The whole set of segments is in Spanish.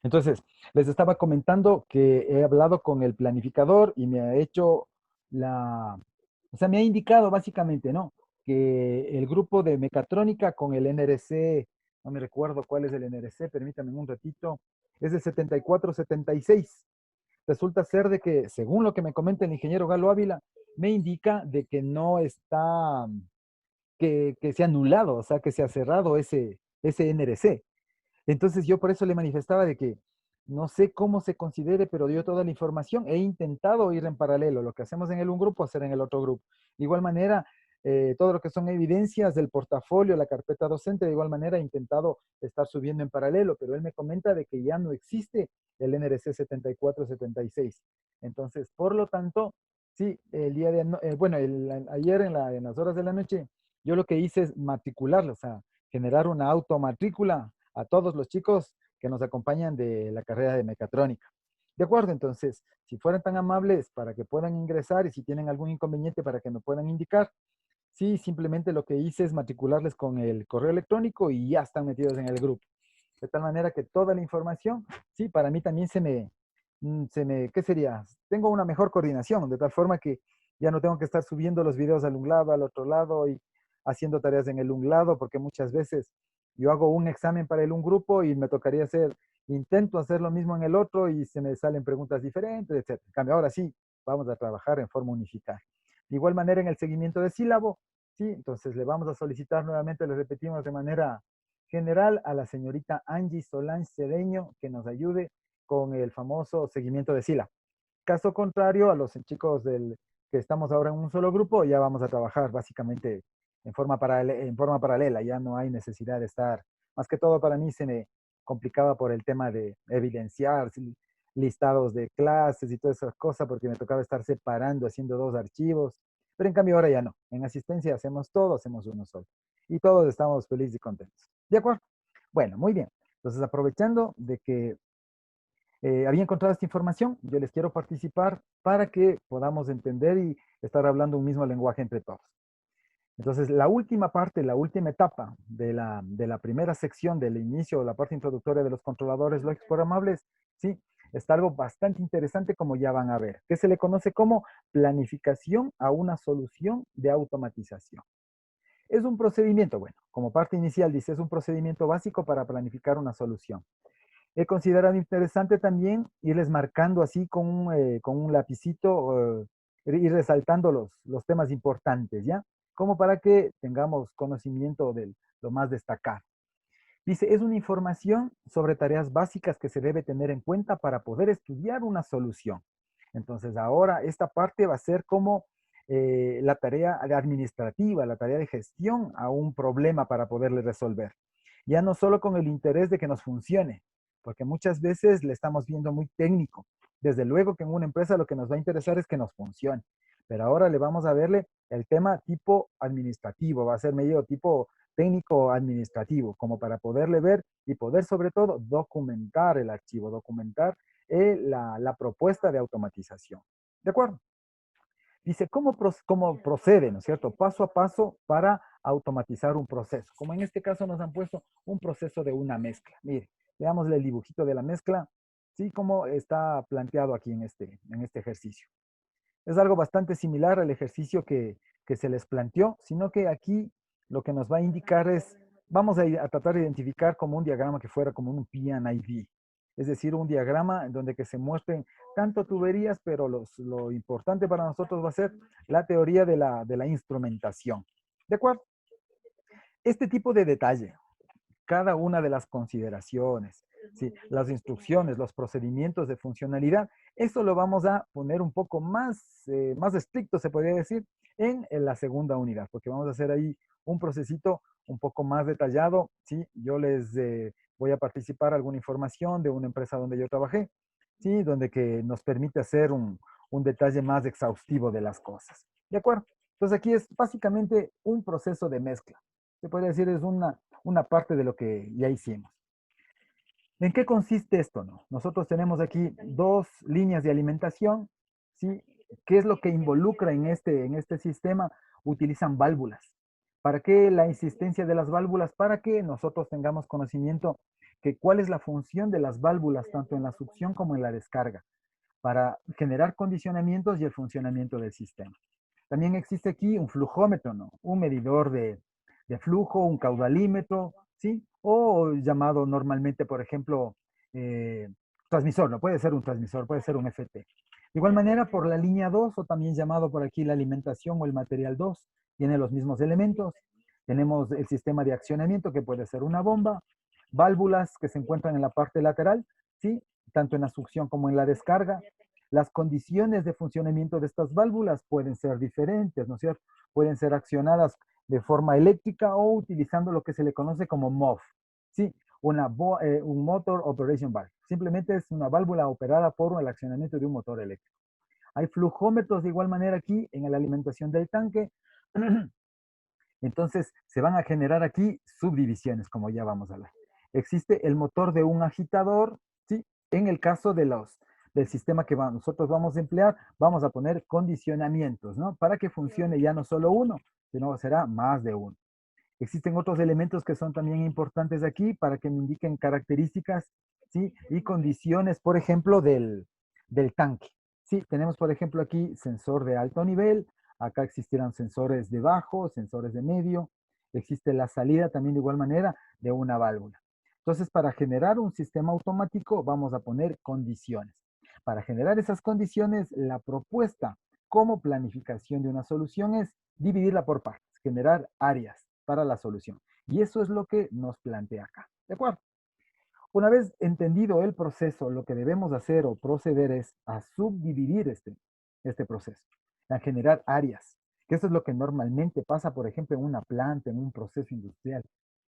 Entonces, les estaba comentando que he hablado con el planificador y me ha hecho la, o sea, me ha indicado básicamente, ¿no? Que el grupo de mecatrónica con el NRC, no me recuerdo cuál es el NRC, permítanme un ratito, es de 7476. Resulta ser de que, según lo que me comenta el ingeniero Galo Ávila, me indica de que no está, que se ha anulado, o sea, que se ha cerrado ese NRC. Entonces yo por eso le manifestaba de que no sé cómo se considere, pero dio toda la información. He intentado ir en paralelo, lo que hacemos en el un grupo, hacer en el otro grupo. De igual manera, todo lo que son evidencias del portafolio, la carpeta docente, de igual manera he intentado estar subiendo en paralelo, pero él me comenta de que ya no existe el NRC 7476. Entonces, por lo tanto, sí, el día de, bueno, ayer en las horas de la noche, yo lo que hice es matricularlo, o sea, generar una automatrícula a todos los chicos que nos acompañan de la carrera de mecatrónica. De acuerdo, entonces, si fueran tan amables para que puedan ingresar y si tienen algún inconveniente para que me puedan indicar, sí, simplemente lo que hice es matricularles con el correo electrónico y ya están metidos en el grupo. De tal manera que toda la información, sí, para mí también ¿qué sería? Tengo una mejor coordinación, de tal forma que ya no tengo que estar subiendo los videos al un lado, al otro lado y haciendo tareas en el un lado, porque muchas veces yo hago un examen para el un grupo y me tocaría intento hacer lo mismo en el otro y se me salen preguntas diferentes, etc. En cambio, ahora sí, vamos a trabajar en forma unificada. De igual manera, en el seguimiento de sílabo, sí, entonces le vamos a solicitar nuevamente, le repetimos de manera general a la señorita Angie Solange Cedeño que nos ayude con el famoso seguimiento de sílabo. Caso contrario, a los chicos que estamos ahora en un solo grupo, ya vamos a trabajar básicamente en forma paralela, ya no hay necesidad de estar, más que todo para mí se me complicaba por el tema de evidenciar listados de clases y todas esas cosas, porque me tocaba estar separando, haciendo dos archivos, pero en cambio ahora ya no, en asistencia hacemos todo, hacemos uno solo, y todos estamos felices y contentos. ¿De acuerdo? Bueno, muy bien. Entonces, aprovechando de que había encontrado esta información, yo les quiero participar para que podamos entender y estar hablando un mismo lenguaje entre todos. Entonces, la última parte, la última etapa de la primera sección del inicio, la parte introductoria de los controladores lógicos programables, sí, está algo bastante interesante como ya van a ver, que se le conoce como planificación a una solución de automatización. Es un procedimiento, bueno, como parte inicial dice, es un procedimiento básico para planificar una solución. He considerado interesante también irles marcando así con un lapicito, ir resaltando los temas importantes, ¿ya? Como para que tengamos conocimiento de lo más destacado. Dice, es una información sobre tareas básicas que se debe tener en cuenta para poder estudiar una solución. Entonces, ahora esta parte va a ser como la tarea administrativa, la tarea de gestión a un problema para poderle resolver. Ya no solo con el interés de que nos funcione, porque muchas veces le estamos viendo muy técnico. Desde luego que en una empresa lo que nos va a interesar es que nos funcione, pero ahora le vamos a verle el tema tipo administrativo, va a ser medio tipo técnico administrativo, como para poderle ver y poder sobre todo documentar el archivo, documentar la propuesta de automatización. ¿De acuerdo? Dice, ¿cómo procede, ¿no es cierto? Paso a paso para automatizar un proceso. Como en este caso nos han puesto un proceso de una mezcla. Mire, veamos el dibujito de la mezcla, ¿sí? Como está planteado aquí en este ejercicio. Es algo bastante similar al ejercicio que se les planteó, sino que aquí lo que nos va a indicar es, vamos a tratar de identificar como un diagrama que fuera como un PNID, es decir, un diagrama en donde que se muestren tanto tuberías, pero lo importante para nosotros va a ser la teoría de la instrumentación. ¿De acuerdo? Este tipo de detalle, cada una de las consideraciones, ¿sí? Las instrucciones, los procedimientos de funcionalidad, eso lo vamos a poner un poco más estricto, se podría decir, en la segunda unidad, porque vamos a hacer ahí un procesito un poco más detallado, ¿sí? Yo les voy a participar alguna información de una empresa donde yo trabajé, ¿sí? Donde que nos permite hacer un detalle más exhaustivo de las cosas, ¿de acuerdo? Entonces aquí es básicamente un proceso de mezcla. Se puede decir es una parte de lo que ya hicimos. ¿En qué consiste esto, no? Nosotros tenemos aquí dos líneas de alimentación, ¿sí? ¿Qué es lo que involucra en este sistema? Utilizan válvulas. ¿Para qué la insistencia de las válvulas? Para que nosotros tengamos conocimiento que cuál es la función de las válvulas, tanto en la succión como en la descarga, para generar condicionamientos y el funcionamiento del sistema. También existe aquí un flujómetro, ¿no? Un medidor de flujo, un caudalímetro, ¿sí? O llamado normalmente, por ejemplo, transmisor, no puede ser un transmisor, puede ser un FT. De igual manera, por la línea 2, o también llamado por aquí la alimentación o el material 2, tiene los mismos elementos. Tenemos el sistema de accionamiento, que puede ser una bomba, válvulas que se encuentran en la parte lateral, ¿sí? Tanto en la succión como en la descarga. Las condiciones de funcionamiento de estas válvulas pueden ser diferentes, ¿no es cierto? Pueden ser accionadas de forma eléctrica o utilizando lo que se le conoce como MOV, ¿sí? Un Motor Operation Valve. Simplemente es una válvula operada por el accionamiento de un motor eléctrico. Hay flujómetros de igual manera aquí en la alimentación del tanque. Entonces, se van a generar aquí subdivisiones, como ya vamos a ver. Existe el motor de un agitador, ¿sí? En el caso del sistema que nosotros vamos a emplear, vamos a poner condicionamientos, ¿no? Para que funcione ya no solo uno, sino será más de uno. Existen otros elementos que son también importantes aquí para que me indiquen características, ¿sí? Y condiciones, por ejemplo, del tanque. Sí, tenemos, por ejemplo, aquí sensor de alto nivel, acá existirán sensores de bajo, sensores de medio, existe la salida también de igual manera de una válvula. Entonces, para generar un sistema automático, vamos a poner condiciones. Para generar esas condiciones, la propuesta como planificación de una solución es dividirla por partes, generar áreas para la solución. Y eso es lo que nos plantea acá. ¿De acuerdo? Una vez entendido el proceso, lo que debemos hacer o proceder es a subdividir este proceso, a generar áreas, que eso es lo que normalmente pasa, por ejemplo, en una planta, en un proceso industrial.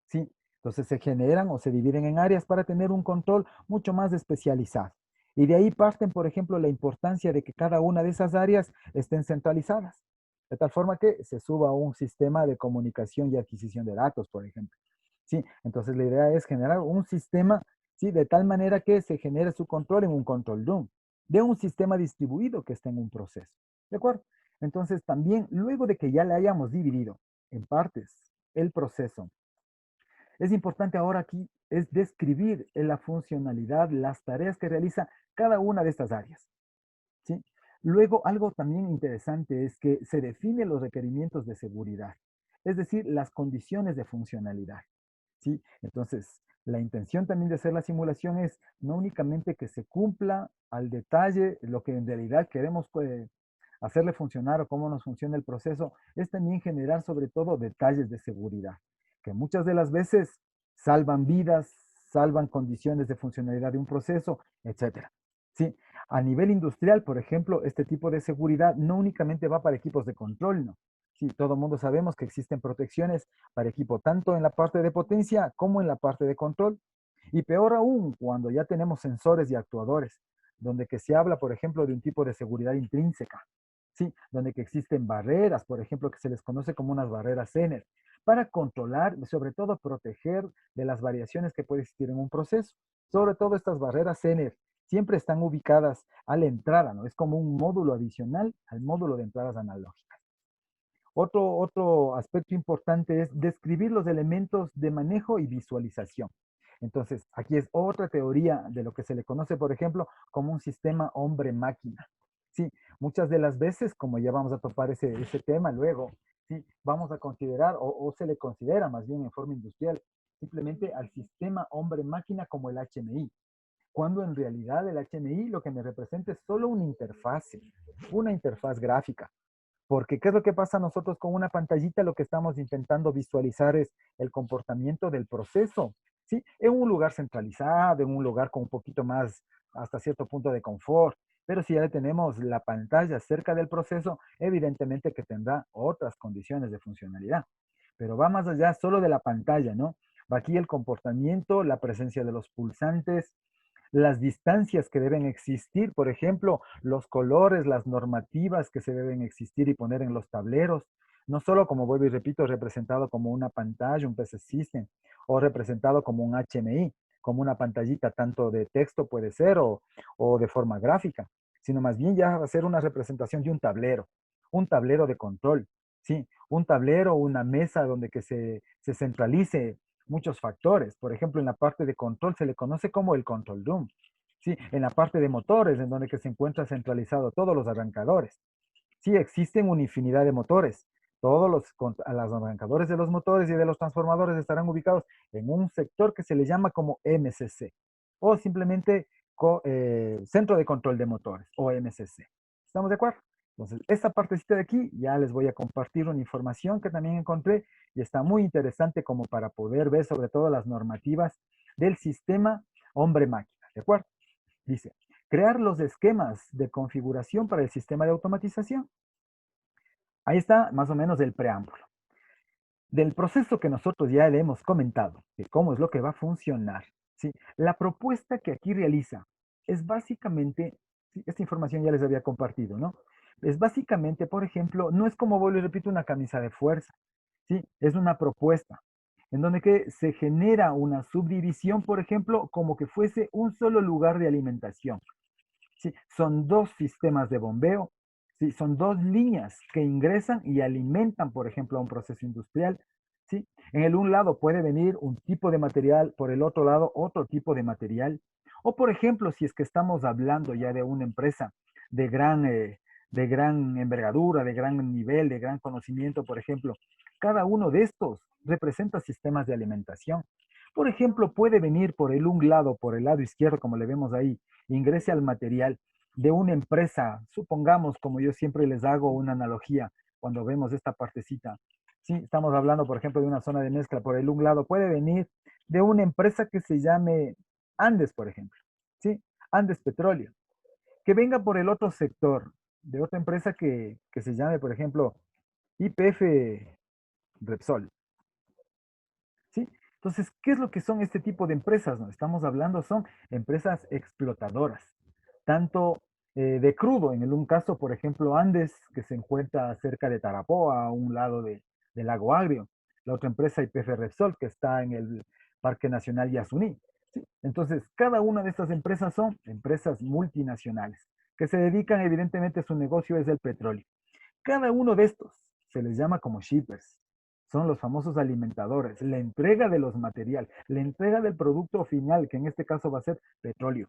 ¿Sí? Entonces se generan o se dividen en áreas para tener un control mucho más especializado. Y de ahí parten, por ejemplo, la importancia de que cada una de esas áreas estén centralizadas, de tal forma que se suba a un sistema de comunicación y adquisición de datos, por ejemplo. Sí, entonces la idea es generar un sistema, sí, de tal manera que se genere su control en un control room, de un sistema distribuido que esté en un proceso. ¿De acuerdo? Entonces también, luego de que ya le hayamos dividido en partes el proceso, es importante ahora aquí es describir la funcionalidad, las tareas que realiza cada una de estas áreas. ¿Sí? Luego, algo también interesante es que se definen los requerimientos de seguridad, es decir, las condiciones de funcionalidad. ¿Sí? Entonces, la intención también de hacer la simulación es no únicamente que se cumpla al detalle lo que en realidad queremos hacerle funcionar o cómo nos funciona el proceso, es también generar sobre todo detalles de seguridad, que muchas de las veces salvan vidas, salvan condiciones de funcionalidad de un proceso, etcétera. ¿Sí? A nivel industrial, por ejemplo, este tipo de seguridad no únicamente va para equipos de control, ¿no? Sí, todo el mundo sabemos que existen protecciones para equipo tanto en la parte de potencia como en la parte de control. Y peor aún, cuando ya tenemos sensores y actuadores, donde que se habla, por ejemplo, de un tipo de seguridad intrínseca, ¿sí? Donde que existen barreras, por ejemplo, que se les conoce como unas barreras Zener, para controlar, sobre todo proteger de las variaciones que puede existir en un proceso. Sobre todo estas barreras Zener siempre están ubicadas a la entrada, ¿no? Es como un módulo adicional al módulo de entradas analógicas. Otro aspecto importante es describir los elementos de manejo y visualización. Entonces, aquí es otra teoría de lo que se le conoce, por ejemplo, como un sistema hombre-máquina. Sí, muchas de las veces, como ya vamos a topar ese tema luego, sí, vamos a considerar, o se le considera más bien en forma industrial, simplemente al sistema hombre-máquina como el HMI, cuando en realidad el HMI lo que me representa es solo una interfaz gráfica. Porque ¿qué es lo que pasa nosotros con una pantallita? Lo que estamos intentando visualizar es el comportamiento del proceso, ¿sí? En un lugar centralizado, en un lugar con un poquito más, hasta cierto punto de confort. Pero si ya tenemos la pantalla cerca del proceso, evidentemente que tendrá otras condiciones de funcionalidad. Pero va más allá solo de la pantalla, ¿no? Va aquí el comportamiento, la presencia de los pulsantes, las distancias que deben existir, por ejemplo, los colores, las normativas que se deben existir y poner en los tableros, no solo como vuelvo y repito, representado como una pantalla, un PC System, o representado como un HMI, como una pantallita tanto de texto puede ser o de forma gráfica, sino más bien ya va a ser una representación de un tablero de control, ¿sí? Un tablero, una mesa donde que se centralice muchos factores. Por ejemplo, en la parte de control se le conoce como el control room. Sí, en la parte de motores, en donde que se encuentra centralizado todos los arrancadores. Sí, existen una infinidad de motores. Todos los arrancadores de los motores y de los transformadores estarán ubicados en un sector que se le llama como MCC o simplemente Centro de Control de Motores o MCC. ¿Estamos de acuerdo? Entonces, esta partecita de aquí ya les voy a compartir una información que también encontré y está muy interesante como para poder ver sobre todo las normativas del sistema hombre-máquina. ¿De acuerdo? Dice, crear los esquemas de configuración para el sistema de automatización. Ahí está más o menos el preámbulo. Del proceso que nosotros ya le hemos comentado, de cómo es lo que va a funcionar, ¿sí? La propuesta que aquí realiza es básicamente, ¿sí? Esta información ya les había compartido, ¿no? Es básicamente, por ejemplo, no es como vuelvo y repito una camisa de fuerza, ¿sí? Es una propuesta en donde que se genera una subdivisión, por ejemplo, como que fuese un solo lugar de alimentación. Sí, son dos sistemas de bombeo, sí, son dos líneas que ingresan y alimentan, por ejemplo, a un proceso industrial. ¿Sí? En el un lado puede venir un tipo de material, por el otro lado otro tipo de material. O, por ejemplo, si es que estamos hablando ya de una empresa de de gran envergadura, de gran nivel, de gran conocimiento, por ejemplo, cada uno de estos representa sistemas de alimentación. Por ejemplo, puede venir por el un lado, por el lado izquierdo, como le vemos ahí, ingrese al material de una empresa, supongamos, como yo siempre les hago una analogía cuando vemos esta partecita, sí, estamos hablando, por ejemplo, de una zona de mezcla, por el un lado puede venir de una empresa que se llame Andes, por ejemplo, sí, Andes Petróleo, que venga por el otro sector, de otra empresa que se llame, por ejemplo, IPF Repsol, ¿sí? Entonces, ¿qué es lo que son este tipo de empresas? No estamos hablando, son empresas explotadoras, tanto de crudo, en el un caso, por ejemplo, Andes, que se encuentra cerca de Tarapoa, a un lado del lago Agrio, la otra empresa YPF Repsol, que está en el Parque Nacional Yasuní. ¿Sí? Entonces, cada una de estas empresas son empresas multinacionales, que se dedican, evidentemente, su negocio es el petróleo. Cada uno de estos se les llama como shippers. Son los famosos alimentadores, la entrega de los materiales, la entrega del producto final, que en este caso va a ser petróleo.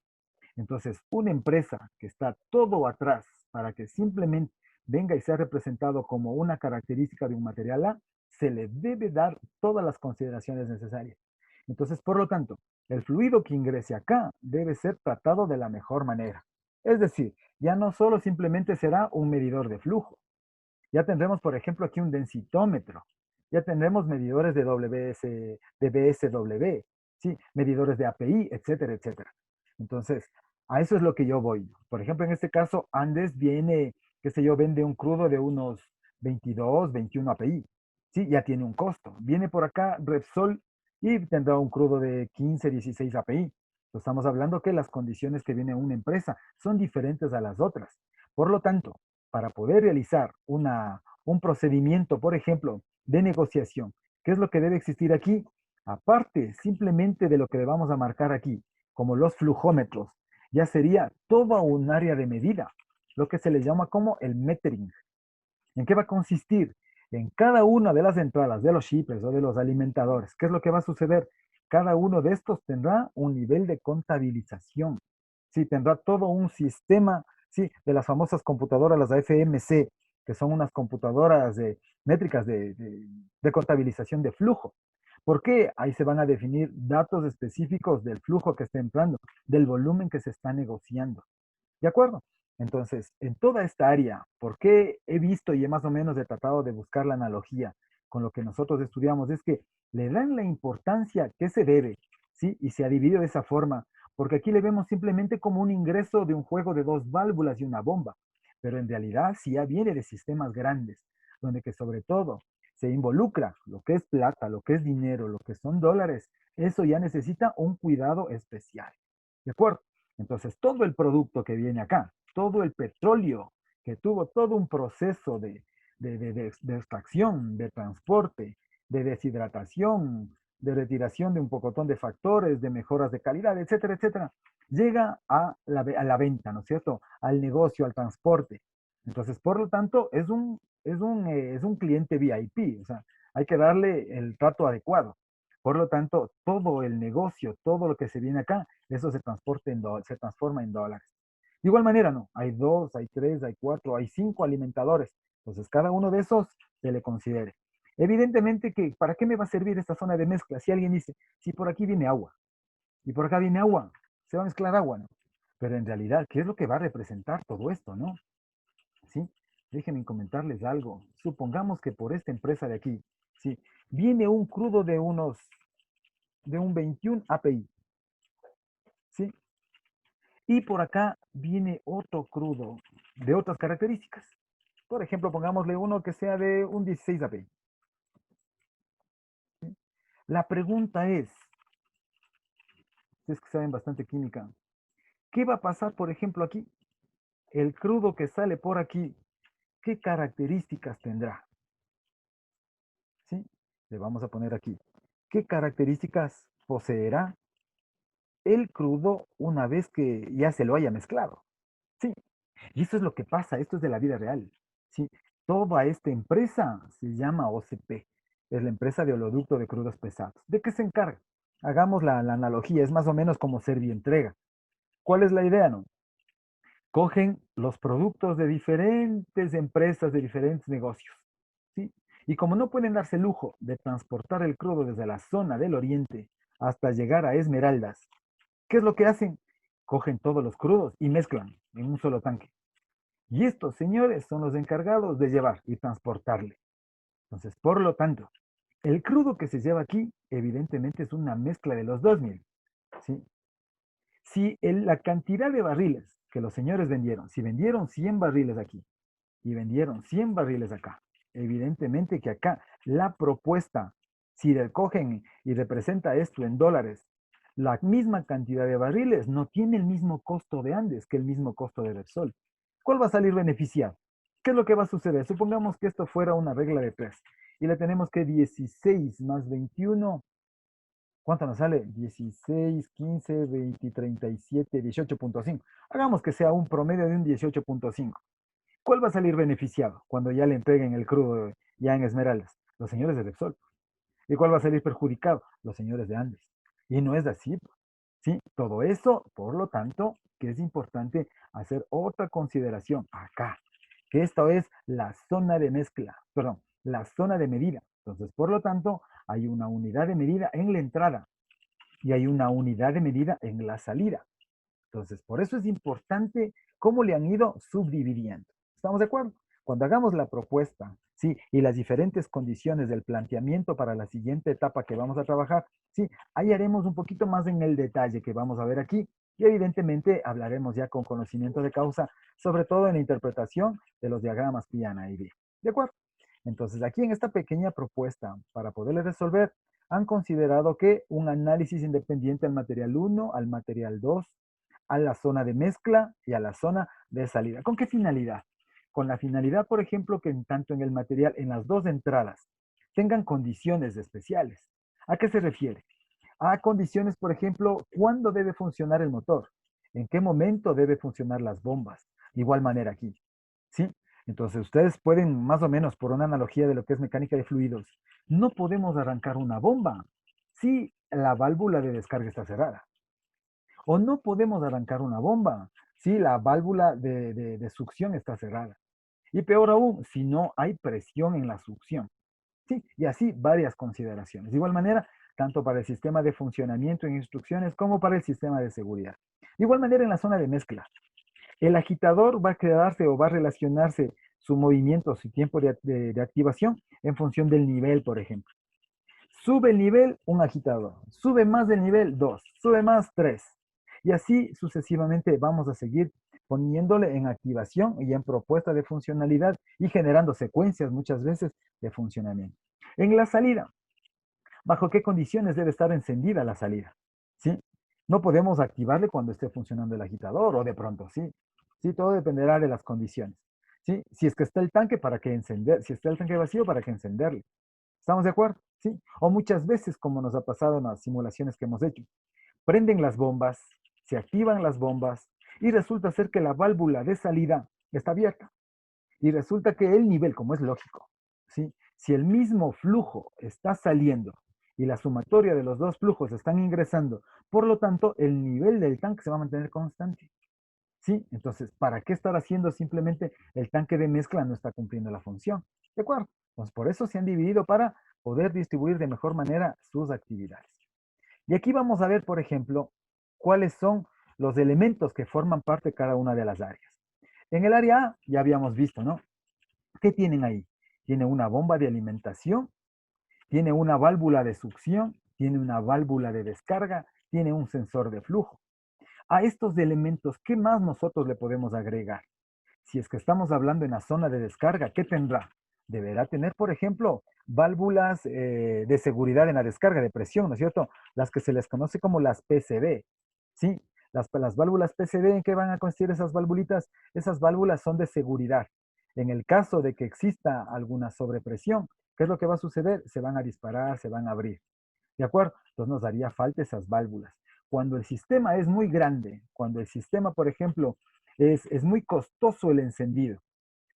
Entonces, una empresa que está todo atrás para que simplemente venga y sea representado como una característica de un material A, se le debe dar todas las consideraciones necesarias. Entonces, por lo tanto, el fluido que ingrese acá debe ser tratado de la mejor manera. Es decir, ya no solo simplemente será un medidor de flujo, ya tendremos, por ejemplo, aquí un densitómetro. Ya tendremos medidores de de BSW, ¿sí? Medidores de API, etcétera, etcétera. Entonces, a eso es lo que yo voy. Por ejemplo, en este caso, Andes viene, qué sé yo, vende un crudo de unos 22, 21 API. Sí, ya tiene un costo. Viene por acá Repsol y tendrá un crudo de 15, 16 API. Estamos hablando que las condiciones que viene una empresa son diferentes a las otras. Por lo tanto, para poder realizar un procedimiento, por ejemplo, de negociación, ¿qué es lo que debe existir aquí? Aparte simplemente de lo que le vamos a marcar aquí, como los flujómetros, ya sería toda un área de medida, lo que se le llama como el metering. ¿En qué va a consistir? En cada una de las entradas de los shippers o de los alimentadores, ¿qué es lo que va a suceder? Cada uno de estos tendrá un nivel de contabilización. Sí, tendrá todo un sistema, sí, de las famosas computadoras, las AFMC, que son unas computadoras de métricas de contabilización de flujo. ¿Por qué? Ahí se van a definir datos específicos del flujo que está entrando, del volumen que se está negociando. ¿De acuerdo? Entonces, en toda esta área, ¿por qué he visto y he más o menos he tratado de buscar la analogía con lo que nosotros estudiamos? Es que le dan la importancia que se debe, ¿sí? Y se ha dividido de esa forma, porque aquí le vemos simplemente como un ingreso de un juego de dos válvulas y una bomba, pero en realidad sí ya viene de sistemas grandes, donde que sobre todo se involucra lo que es plata, lo que es dinero, lo que son dólares, eso ya necesita un cuidado especial. ¿De acuerdo? Entonces, todo el producto que viene acá, todo el petróleo que tuvo todo un proceso de extracción, de transporte, de deshidratación, de retiración de un pocotón de factores, de mejoras de calidad, etcétera, etcétera, llega a a la venta, ¿no es cierto? Al negocio, al transporte. Entonces, por lo tanto, es un cliente VIP, o sea, hay que darle el trato adecuado. Por lo tanto, todo el negocio, todo lo que se viene acá, eso se transforma en dólares. De igual manera, no, hay dos, hay tres, hay cuatro, hay cinco alimentadores. Entonces, cada uno de esos se le considere. Evidentemente que, ¿para qué me va a servir esta zona de mezcla? Si alguien dice, si por aquí viene agua y por acá viene agua, se va a mezclar agua, ¿no? Pero en realidad, ¿qué es lo que va a representar todo esto, no? ¿Sí? Déjenme comentarles algo. Supongamos que por esta empresa de aquí, ¿sí? Viene un crudo de un 21 API, ¿sí? Y por acá viene otro crudo de otras características. Por ejemplo, pongámosle uno que sea de un 16 API. ¿Sí? La pregunta es, si es que saben bastante química, ¿qué va a pasar, por ejemplo, aquí? El crudo que sale por aquí, ¿qué características tendrá? ¿Sí? Le vamos a poner aquí. ¿Qué características poseerá el crudo una vez que ya se lo haya mezclado? Sí, y esto es lo que pasa, esto es de la vida real. ¿Sí? Toda esta empresa se llama OCP, es la empresa de oleoducto de crudos pesados. ¿De qué se encarga? Hagamos la analogía, es más o menos como Servientrega. ¿Cuál es la idea, no? Cogen los productos de diferentes empresas, de diferentes negocios, ¿sí? Y como no pueden darse el lujo de transportar el crudo desde la zona del oriente hasta llegar a Esmeraldas, ¿qué es lo que hacen? Cogen todos los crudos y mezclan en un solo tanque. Y estos señores son los encargados de llevar y transportarle. Entonces, por lo tanto, el crudo que se lleva aquí, evidentemente es una mezcla de los 2000, ¿sí? Si la cantidad de barriles que los señores vendieron, si vendieron 100 barriles aquí y vendieron 100 barriles acá, evidentemente que acá la propuesta, si recogen y representa esto en dólares, la misma cantidad de barriles no tiene el mismo costo de Andes que el mismo costo de Repsol. ¿Cuál va a salir beneficiado? ¿Qué es lo que va a suceder? Supongamos que esto fuera una regla de tres y le tenemos que 16 más 21. ¿Cuánto nos sale? 16, 15, 20, 37, 18.5. Hagamos que sea un promedio de un 18.5. ¿Cuál va a salir beneficiado cuando ya le entreguen el crudo ya en Esmeraldas? Los señores de Repsol. ¿Y cuál va a salir perjudicado? Los señores de Andes. Y no es así. ¿Sí? Todo eso, por lo tanto, que es importante hacer otra consideración acá, que esto es la zona de mezcla, perdón, la zona de medida. Entonces, por lo tanto, hay una unidad de medida en la entrada y hay una unidad de medida en la salida. Entonces, por eso es importante cómo le han ido subdividiendo. ¿Estamos de acuerdo? Cuando hagamos la propuesta, ¿sí? Y las diferentes condiciones del planteamiento para la siguiente etapa que vamos a trabajar, ¿sí? Ahí haremos un poquito más en el detalle que vamos a ver aquí y evidentemente hablaremos ya con conocimiento de causa, sobre todo en la interpretación de los diagramas PIANA-ID. ¿De acuerdo? Entonces, aquí en esta pequeña propuesta, para poderle resolver, han considerado que un análisis independiente al material 1, al material 2, a la zona de mezcla y a la zona de salida. ¿Con qué finalidad? Con la finalidad, por ejemplo, que en tanto en el material, en las dos entradas, tengan condiciones especiales. ¿A qué se refiere? A condiciones, por ejemplo, cuándo debe funcionar el motor, en qué momento debe funcionar las bombas. De igual manera aquí, ¿sí? Entonces ustedes pueden, más o menos, por una analogía de lo que es mecánica de fluidos, no podemos arrancar una bomba si la válvula de descarga está cerrada. O no podemos arrancar una bomba si la válvula de succión está cerrada. Y peor aún, si no hay presión en la succión. Sí, y así varias consideraciones. De igual manera, tanto para el sistema de funcionamiento en instrucciones como para el sistema de seguridad. De igual manera, en la zona de mezcla, el agitador va a quedarse o va a relacionarse su movimiento, su tiempo de activación en función del nivel, por ejemplo. Sube el nivel, un agitador. Sube más del nivel, dos. Sube más, tres. Y así sucesivamente vamos a seguir poniéndole en activación y en propuesta de funcionalidad y generando secuencias muchas veces de funcionamiento. En la salida, ¿bajo qué condiciones debe estar encendida la salida? ¿Sí? No podemos activarle cuando esté funcionando el agitador o de pronto, ¿sí? Sí, todo dependerá de las condiciones. ¿Sí? Si es que está el tanque, ¿para qué encender? Si está el tanque vacío, ¿para qué encenderle? ¿Estamos de acuerdo? Sí. O muchas veces, como nos ha pasado en las simulaciones que hemos hecho, prenden las bombas, se activan las bombas y resulta ser que la válvula de salida está abierta. Y resulta que el nivel, como es lógico, ¿sí? Si el mismo flujo está saliendo y la sumatoria de los dos flujos están ingresando, por lo tanto, el nivel del tanque se va a mantener constante. ¿Sí? Entonces, ¿para qué estar haciendo simplemente el tanque de mezcla? No está cumpliendo la función. ¿De acuerdo? Entonces, por eso se han dividido para poder distribuir de mejor manera sus actividades. Y aquí vamos a ver, por ejemplo, cuáles son los elementos que forman parte de cada una de las áreas. En el área A ya habíamos visto, ¿no? ¿Qué tienen ahí? Tiene una bomba de alimentación, tiene una válvula de succión, tiene una válvula de descarga, tiene un sensor de flujo. A estos elementos, ¿qué más nosotros le podemos agregar? Si es que estamos hablando en la zona de descarga, ¿qué tendrá? Deberá tener, por ejemplo, válvulas de seguridad en la descarga de presión, ¿no es cierto? Las que se les conoce como las PCB, ¿sí? Las válvulas PCB, ¿en qué van a consistir esas válvulitas? Esas válvulas son de seguridad. En el caso de que exista alguna sobrepresión, ¿qué es lo que va a suceder? Se van a disparar, se van a abrir. ¿De acuerdo? Entonces nos haría falta esas válvulas. Cuando el sistema es muy grande, cuando el sistema, por ejemplo, es muy costoso el encendido,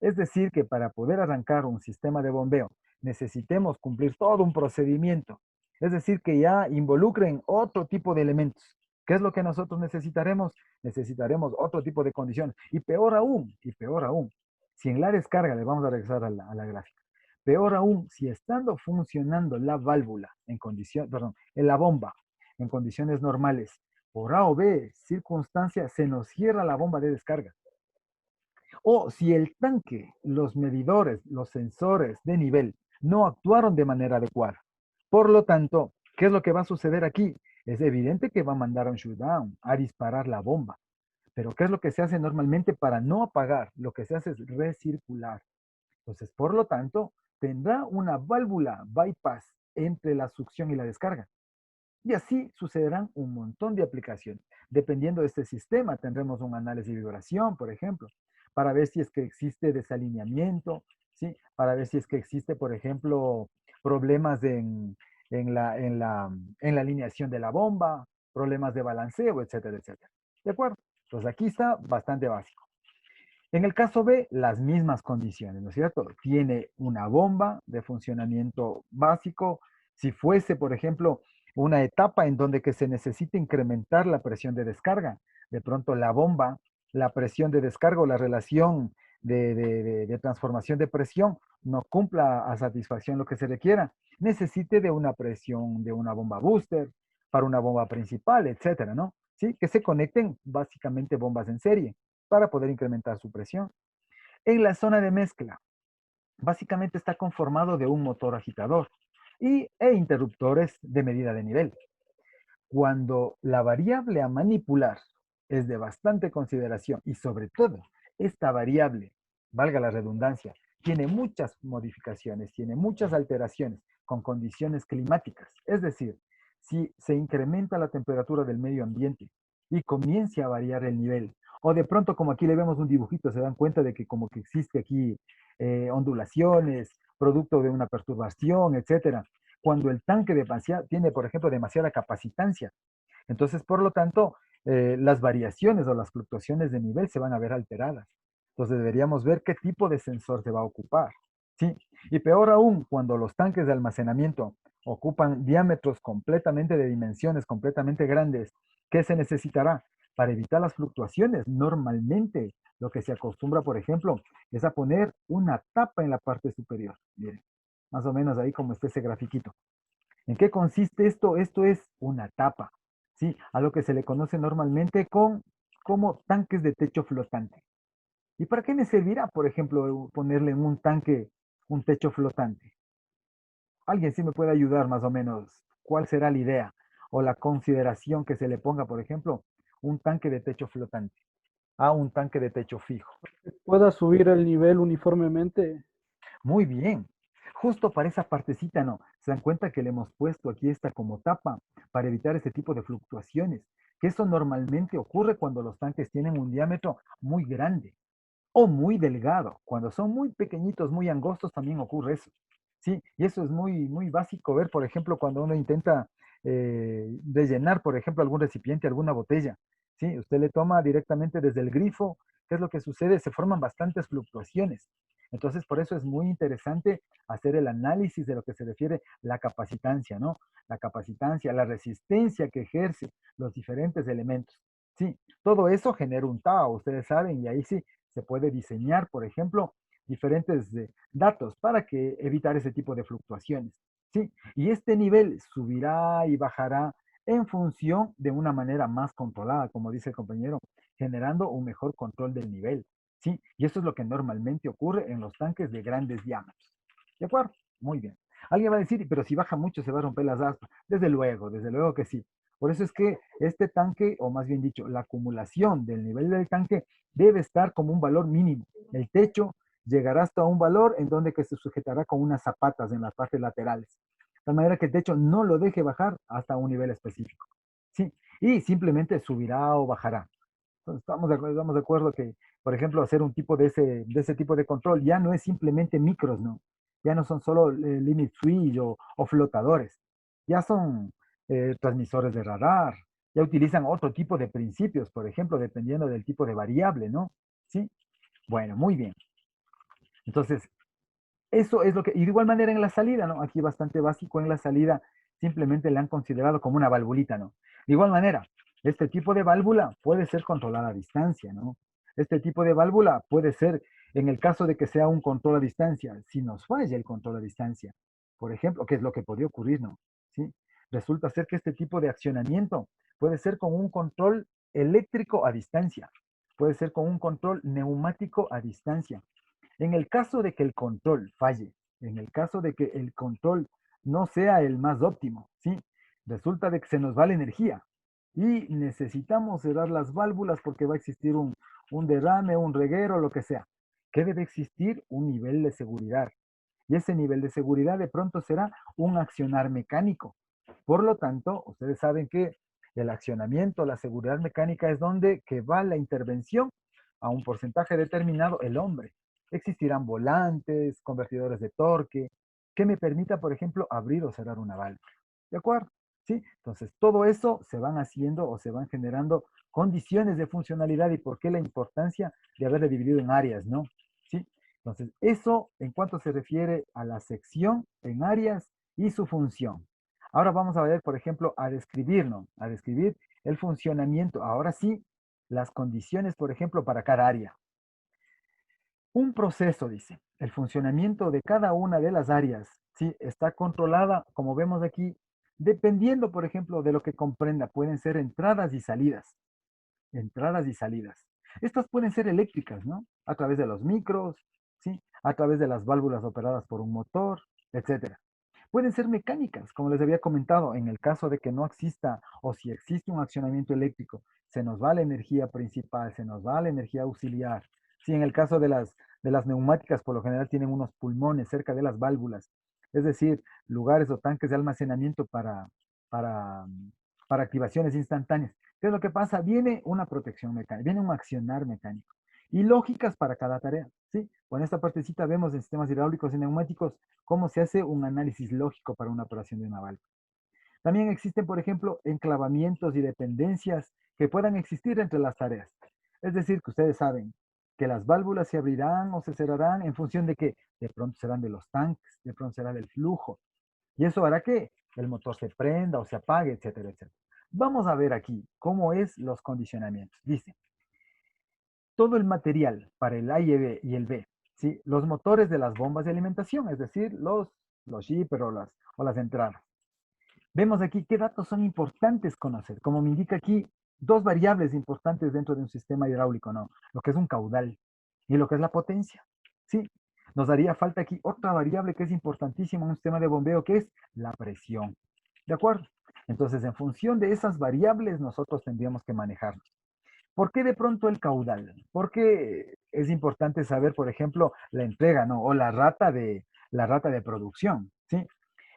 es decir, que para poder arrancar un sistema de bombeo necesitemos cumplir todo un procedimiento, es decir, que ya involucren otro tipo de elementos. ¿Qué es lo que nosotros necesitaremos? Necesitaremos otro tipo de condiciones. Y peor aún, si en la descarga, le vamos a regresar a la gráfica, peor aún, si estando funcionando la válvula en condición, perdón, en la bomba en condiciones normales, por A o B circunstancia, se nos cierra la bomba de descarga. O si el tanque, los medidores, los sensores de nivel no actuaron de manera adecuada. Por lo tanto, ¿qué es lo que va a suceder aquí? Es evidente que va a mandar a un shutdown, a disparar la bomba. Pero ¿qué es lo que se hace normalmente para no apagar? Lo que se hace es recircular. Entonces, por lo tanto, tendrá una válvula bypass entre la succión y la descarga. Y así sucederán un montón de aplicaciones. Dependiendo de este sistema, tendremos un análisis de vibración, por ejemplo, para ver si es que existe desalineamiento, ¿sí? Para ver si es que existe, por ejemplo, problemas en la alineación de la bomba, problemas de balanceo, etcétera, etcétera. ¿De acuerdo? Pues aquí está bastante básico. En el caso B, las mismas condiciones, ¿no es cierto? Tiene una bomba de funcionamiento básico. Si fuese, por ejemplo, una etapa en donde que se necesita incrementar la presión de descarga, de pronto la bomba, la presión de descarga o la relación de transformación de presión no cumpla a satisfacción lo que se requiera, necesite de una presión de una bomba booster para una bomba principal, etcétera, ¿no? Sí, que se conecten básicamente bombas en serie para poder incrementar su presión. En la zona de mezcla, básicamente está conformado de un motor agitador e interruptores de medida de nivel. Cuando la variable a manipular es de bastante consideración y sobre todo esta variable, valga la redundancia, tiene muchas modificaciones, tiene muchas alteraciones con condiciones climáticas. Es decir, si se incrementa la temperatura del medio ambiente y comienza a variar el nivel, o de pronto como aquí le vemos un dibujito, se dan cuenta de que como que existe aquí ondulaciones, producto de una perturbación, etcétera, cuando el tanque tiene, por ejemplo, demasiada capacitancia. Entonces, por lo tanto, las variaciones o las fluctuaciones de nivel se van a ver alteradas. Entonces, deberíamos ver qué tipo de sensor se va a ocupar. ¿Sí? Y peor aún, cuando los tanques de almacenamiento ocupan diámetros completamente de dimensiones completamente grandes, ¿qué se necesitará? Para evitar las fluctuaciones, normalmente lo que se acostumbra, por ejemplo, es a poner una tapa en la parte superior. Miren, más o menos ahí como está ese grafiquito. ¿En qué consiste esto? Esto es una tapa, ¿sí? A lo que se le conoce normalmente como tanques de techo flotante. ¿Y para qué me servirá, por ejemplo, ponerle en un tanque un techo flotante? ¿Alguien sí me puede ayudar más o menos? ¿Cuál será la idea o la consideración que se le ponga, por ejemplo, un tanque de techo flotante a un tanque de techo fijo? Pueda subir el nivel uniformemente. Muy bien. Justo para esa partecita, ¿no? Se dan cuenta que le hemos puesto aquí esta como tapa para evitar este tipo de fluctuaciones, que eso normalmente ocurre cuando los tanques tienen un diámetro muy grande o muy delgado. Cuando son muy pequeñitos, muy angostos, también ocurre eso. Sí, y eso es muy, muy básico ver, por ejemplo, cuando uno intenta rellenar, por ejemplo, algún recipiente, alguna botella. Sí, usted le toma directamente desde el grifo. ¿Qué es lo que sucede? Se forman bastantes fluctuaciones. Entonces, por eso es muy interesante hacer el análisis de lo que se refiere la capacitancia, ¿no? La capacitancia, la resistencia que ejerce los diferentes elementos. Sí, todo eso genera un TAO, ustedes saben, y ahí sí se puede diseñar, por ejemplo, diferentes datos para que evitar ese tipo de fluctuaciones. Sí, y este nivel subirá y bajará en función de una manera más controlada, como dice el compañero, generando un mejor control del nivel. ¿Sí? Y eso es lo que normalmente ocurre en los tanques de grandes diámetros. ¿De acuerdo? Muy bien. Alguien va a decir, pero si baja mucho se va a romper las aspas. Desde luego que sí. Por eso es que este tanque, o más bien dicho, la acumulación del nivel del tanque debe estar como un valor mínimo. El techo llegará hasta un valor en donde que se sujetará con unas zapatas en las partes laterales. De tal manera que el techo no lo deje bajar hasta un nivel específico. ¿Sí? Y simplemente subirá o bajará. Entonces, estamos de acuerdo que, por ejemplo, hacer un tipo de ese tipo de control ya no es simplemente micros, ¿no? Ya no son solo limit switch o flotadores, ya son transmisores de radar, ya utilizan otro tipo de principios, por ejemplo, dependiendo del tipo de variable, ¿no? Sí. Bueno, muy bien. Entonces, eso es lo que, y de igual manera en la salida, ¿no? Aquí bastante básico en la salida, simplemente le han considerado como una valvulita, ¿no? De igual manera, este tipo de válvula puede ser controlada a distancia, ¿no? Este tipo de válvula puede ser, en el caso de que sea un control a distancia, si nos falla el control a distancia, por ejemplo, que es lo que podría ocurrir, ¿no? ¿Sí? Resulta ser que este tipo de accionamiento puede ser con un control eléctrico a distancia, puede ser con un control neumático a distancia, en el caso de que el control falle, en el caso de que el control no sea el más óptimo, ¿sí? Resulta de que se nos va la energía y necesitamos cerrar las válvulas porque va a existir un derrame, un reguero, lo que sea. ¿Qué debe existir? Un nivel de seguridad. Y ese nivel de seguridad de pronto será un accionar mecánico. Por lo tanto, ustedes saben que el accionamiento, la seguridad mecánica es donde que va la intervención a un porcentaje determinado el hombre. Existirán volantes, convertidores de torque, que me permita, por ejemplo, abrir o cerrar una válvula. ¿De acuerdo? ¿Sí? Entonces, todo eso se van haciendo o se van generando condiciones de funcionalidad y por qué la importancia de haberle dividido en áreas, ¿no? ¿Sí? Entonces, eso en cuanto se refiere a la sección en áreas y su función. Ahora vamos a ver, por ejemplo, a describir, ¿no? A describir el funcionamiento. Ahora sí, las condiciones, por ejemplo, para cada área. Un proceso, dice, el funcionamiento de cada una de las áreas, ¿sí? Está controlada, como vemos aquí, dependiendo, por ejemplo, de lo que comprenda. Pueden ser entradas y salidas. Entradas y salidas. Estas pueden ser eléctricas, ¿no? A través de los micros, ¿sí? A través de las válvulas operadas por un motor, etcétera. Pueden ser mecánicas, como les había comentado, en el caso de que no exista o si existe un accionamiento eléctrico, se nos va la energía principal, se nos va la energía auxiliar. Sí, en el caso de las neumáticas, por lo general tienen unos pulmones cerca de las válvulas, es decir, lugares o tanques de almacenamiento para, para activaciones instantáneas. ¿Qué es lo que pasa? Viene una protección mecánica, viene un accionar mecánico y lógicas para cada tarea. ¿Sí? Con esta partecita vemos en sistemas hidráulicos y neumáticos cómo se hace un análisis lógico para una operación de una válvula. También existen, por ejemplo, enclavamientos y dependencias que puedan existir entre las tareas. Es decir, que ustedes saben que las válvulas se abrirán o se cerrarán en función de que de pronto serán de los tanques, de pronto será del flujo. Y eso hará que el motor se prenda o se apague, etcétera, etcétera. Vamos a ver aquí cómo es los condicionamientos. Dice, todo el material para el A y el B, ¿sí? Los motores de las bombas de alimentación, es decir, los zipper o las entradas. Vemos aquí qué datos son importantes conocer. Como me indica aquí, dos variables importantes dentro de un sistema hidráulico, ¿no? Lo que es un caudal y lo que es la potencia, ¿sí? Nos daría falta aquí otra variable que es importantísima en un sistema de bombeo, que es la presión. ¿De acuerdo? Entonces, en función de esas variables, nosotros tendríamos que manejarnos. ¿Por qué de pronto el caudal? Porque es importante saber, por ejemplo, la entrega, ¿no? O la rata de producción, ¿sí?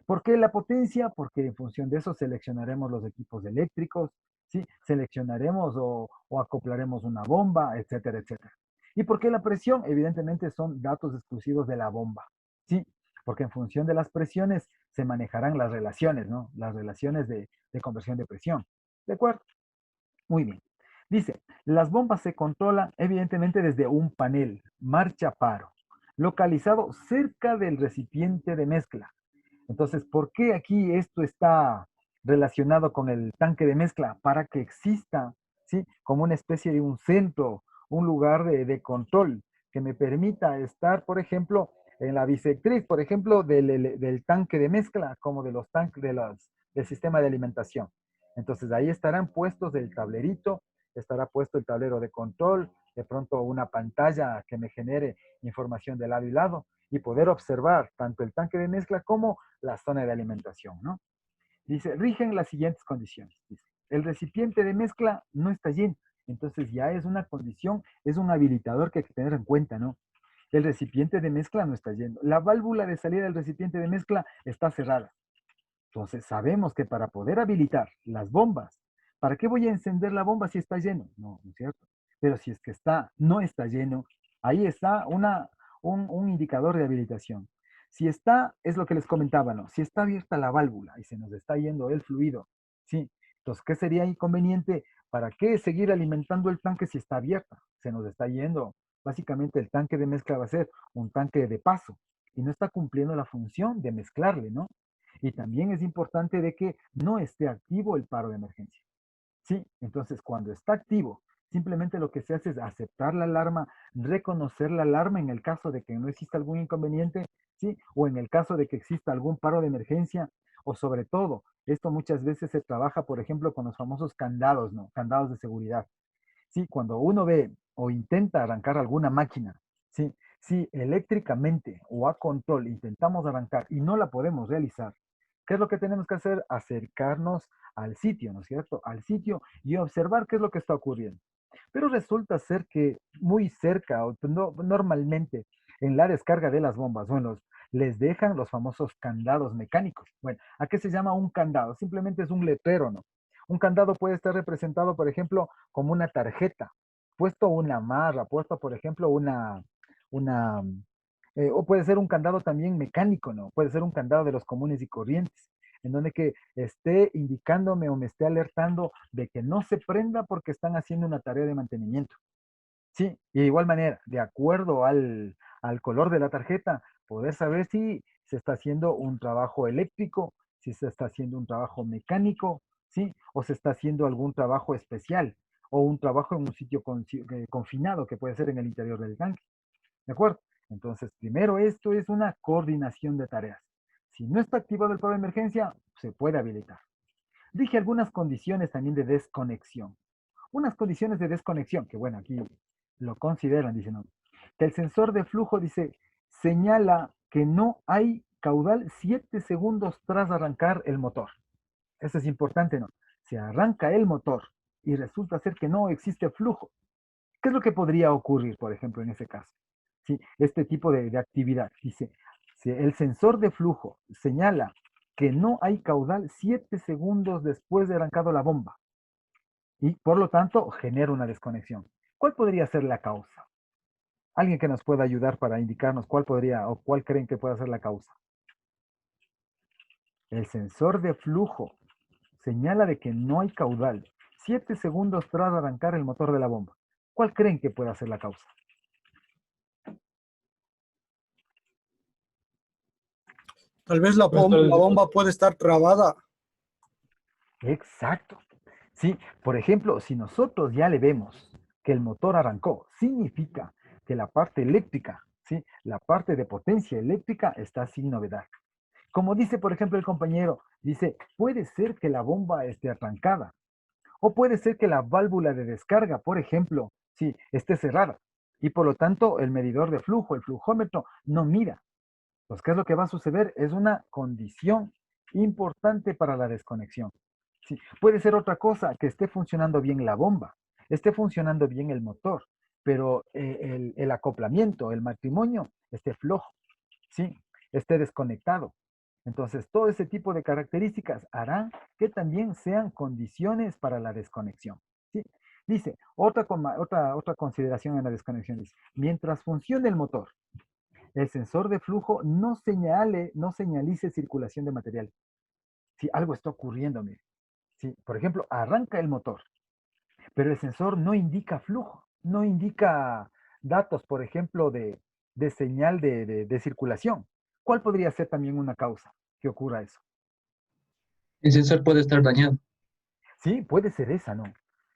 ¿Por qué la potencia? Porque en función de eso seleccionaremos los equipos eléctricos, ¿sí? Seleccionaremos o acoplaremos una bomba, etcétera, etcétera. ¿Y por qué la presión? Evidentemente son datos exclusivos de la bomba, ¿sí? Porque en función de las presiones se manejarán las relaciones, ¿no? Las relaciones de conversión de presión. ¿De acuerdo? Muy bien. Dice, las bombas se controlan evidentemente desde un panel, marcha paro. localizado cerca del recipiente de mezcla. Entonces, ¿por qué aquí esto está relacionado con el tanque de mezcla? Para que exista, ¿sí? Como una especie de un centro, un lugar de control que me permita estar, por ejemplo, en la bisectriz, por ejemplo, del tanque de mezcla, como de los tanques del sistema de alimentación. Entonces, ahí estarán puestos el tablerito, estará puesto el tablero de control, de pronto una pantalla que me genere información de lado y lado y poder observar tanto el tanque de mezcla como la zona de alimentación, ¿no? Dice, rigen las siguientes condiciones. Dice, el recipiente de mezcla no está lleno. Entonces ya es una condición, es un habilitador que hay que tener en cuenta, ¿no? El recipiente de mezcla no está lleno. La válvula de salida del recipiente de mezcla está cerrada. Entonces sabemos que para poder habilitar las bombas, ¿para qué voy a encender la bomba si está lleno? No, no es cierto. Pero si es que no está lleno, ahí está un indicador de habilitación. Si está, es lo que les comentaba, ¿no? Si está abierta la válvula y se nos está yendo el fluido, ¿sí? Entonces, ¿qué sería inconveniente? ¿Para qué seguir alimentando el tanque si está abierta? Se nos está yendo. Básicamente el tanque de mezcla va a ser un tanque de paso y no está cumpliendo la función de mezclarle, ¿no? Y también es importante de que no esté activo el paro de emergencia. Sí, entonces cuando está activo, simplemente lo que se hace es aceptar la alarma, reconocer la alarma en el caso de que no exista algún inconveniente, sí, o en el caso de que exista algún paro de emergencia, o sobre todo, esto muchas veces se trabaja, por ejemplo, con los famosos candados, ¿no? Candados de seguridad. Sí, cuando uno ve o intenta arrancar alguna máquina, sí, si eléctricamente o a control intentamos arrancar y no la podemos realizar, ¿qué es lo que tenemos que hacer? Acercarnos al sitio, ¿no es cierto? Al sitio y observar qué es lo que está ocurriendo. Pero resulta ser que muy cerca, o normalmente en la descarga de las bombas, bueno, les dejan los famosos candados mecánicos. Bueno, ¿a qué se llama un candado? Simplemente es un letrero, ¿no? Un candado puede estar representado, por ejemplo, como una tarjeta, puesto una marra, puesto, por ejemplo, una o puede ser un candado también mecánico, ¿no? Puede ser un candado de los comunes y corrientes, en donde que esté indicándome o me esté alertando de que no se prenda porque están haciendo una tarea de mantenimiento. Sí, y de igual manera, de acuerdo al color de la tarjeta, poder saber si se está haciendo un trabajo eléctrico, si se está haciendo un trabajo mecánico, ¿sí? O se está haciendo algún trabajo especial o un trabajo en un sitio confinado que puede ser en el interior del tanque. ¿De acuerdo? Entonces, primero, esto es una coordinación de tareas. Si no está activado el paro de emergencia, se puede habilitar. Dije algunas condiciones también de desconexión. Unas condiciones de desconexión, que bueno, aquí lo consideran, dicen, ¿no? Que el sensor de flujo, dice, señala que no hay caudal 7 segundos tras arrancar el motor. Eso es importante, ¿no? Se arranca el motor y resulta ser que no existe flujo. ¿Qué es lo que podría ocurrir, por ejemplo, en ese caso? ¿Sí? Este tipo de actividad. Dice, si el sensor de flujo señala que no hay caudal 7 segundos después de arrancado la bomba y por lo tanto genera una desconexión. ¿Cuál podría ser la causa? Alguien que nos pueda ayudar para indicarnos cuál podría o cuál creen que pueda ser la causa. El sensor de flujo señala de que no hay caudal 7 segundos tras arrancar el motor de la bomba. ¿Cuál creen que pueda ser la causa? Tal vez la bomba puede estar trabada. Exacto. Sí, por ejemplo, si nosotros ya le vemos que el motor arrancó, significa que la parte eléctrica, ¿sí? La parte de potencia eléctrica está sin novedad. Como dice, por ejemplo, el compañero, dice, puede ser que la bomba esté arrancada o puede ser que la válvula de descarga, por ejemplo, sí, esté cerrada y por lo tanto el medidor de flujo, el flujómetro, no mira. Pues, ¿qué es lo que va a suceder? Es una condición importante para la desconexión. Sí, puede ser otra cosa, que esté funcionando bien la bomba, esté funcionando bien el motor, pero el acoplamiento, el matrimonio, esté flojo, ¿sí? Esté desconectado. Entonces, todo ese tipo de características harán que también sean condiciones para la desconexión. ¿Sí? Dice, otra consideración en la desconexión dice, mientras funcione el motor, el sensor de flujo no señalice circulación de material. Si algo está ocurriendo, mire. Si, por ejemplo, arranca el motor, pero el sensor no indica flujo, no indica datos, por ejemplo, de señal de circulación. ¿Cuál podría ser también una causa que ocurra eso? El sensor puede estar dañado. Sí, puede ser esa, ¿no?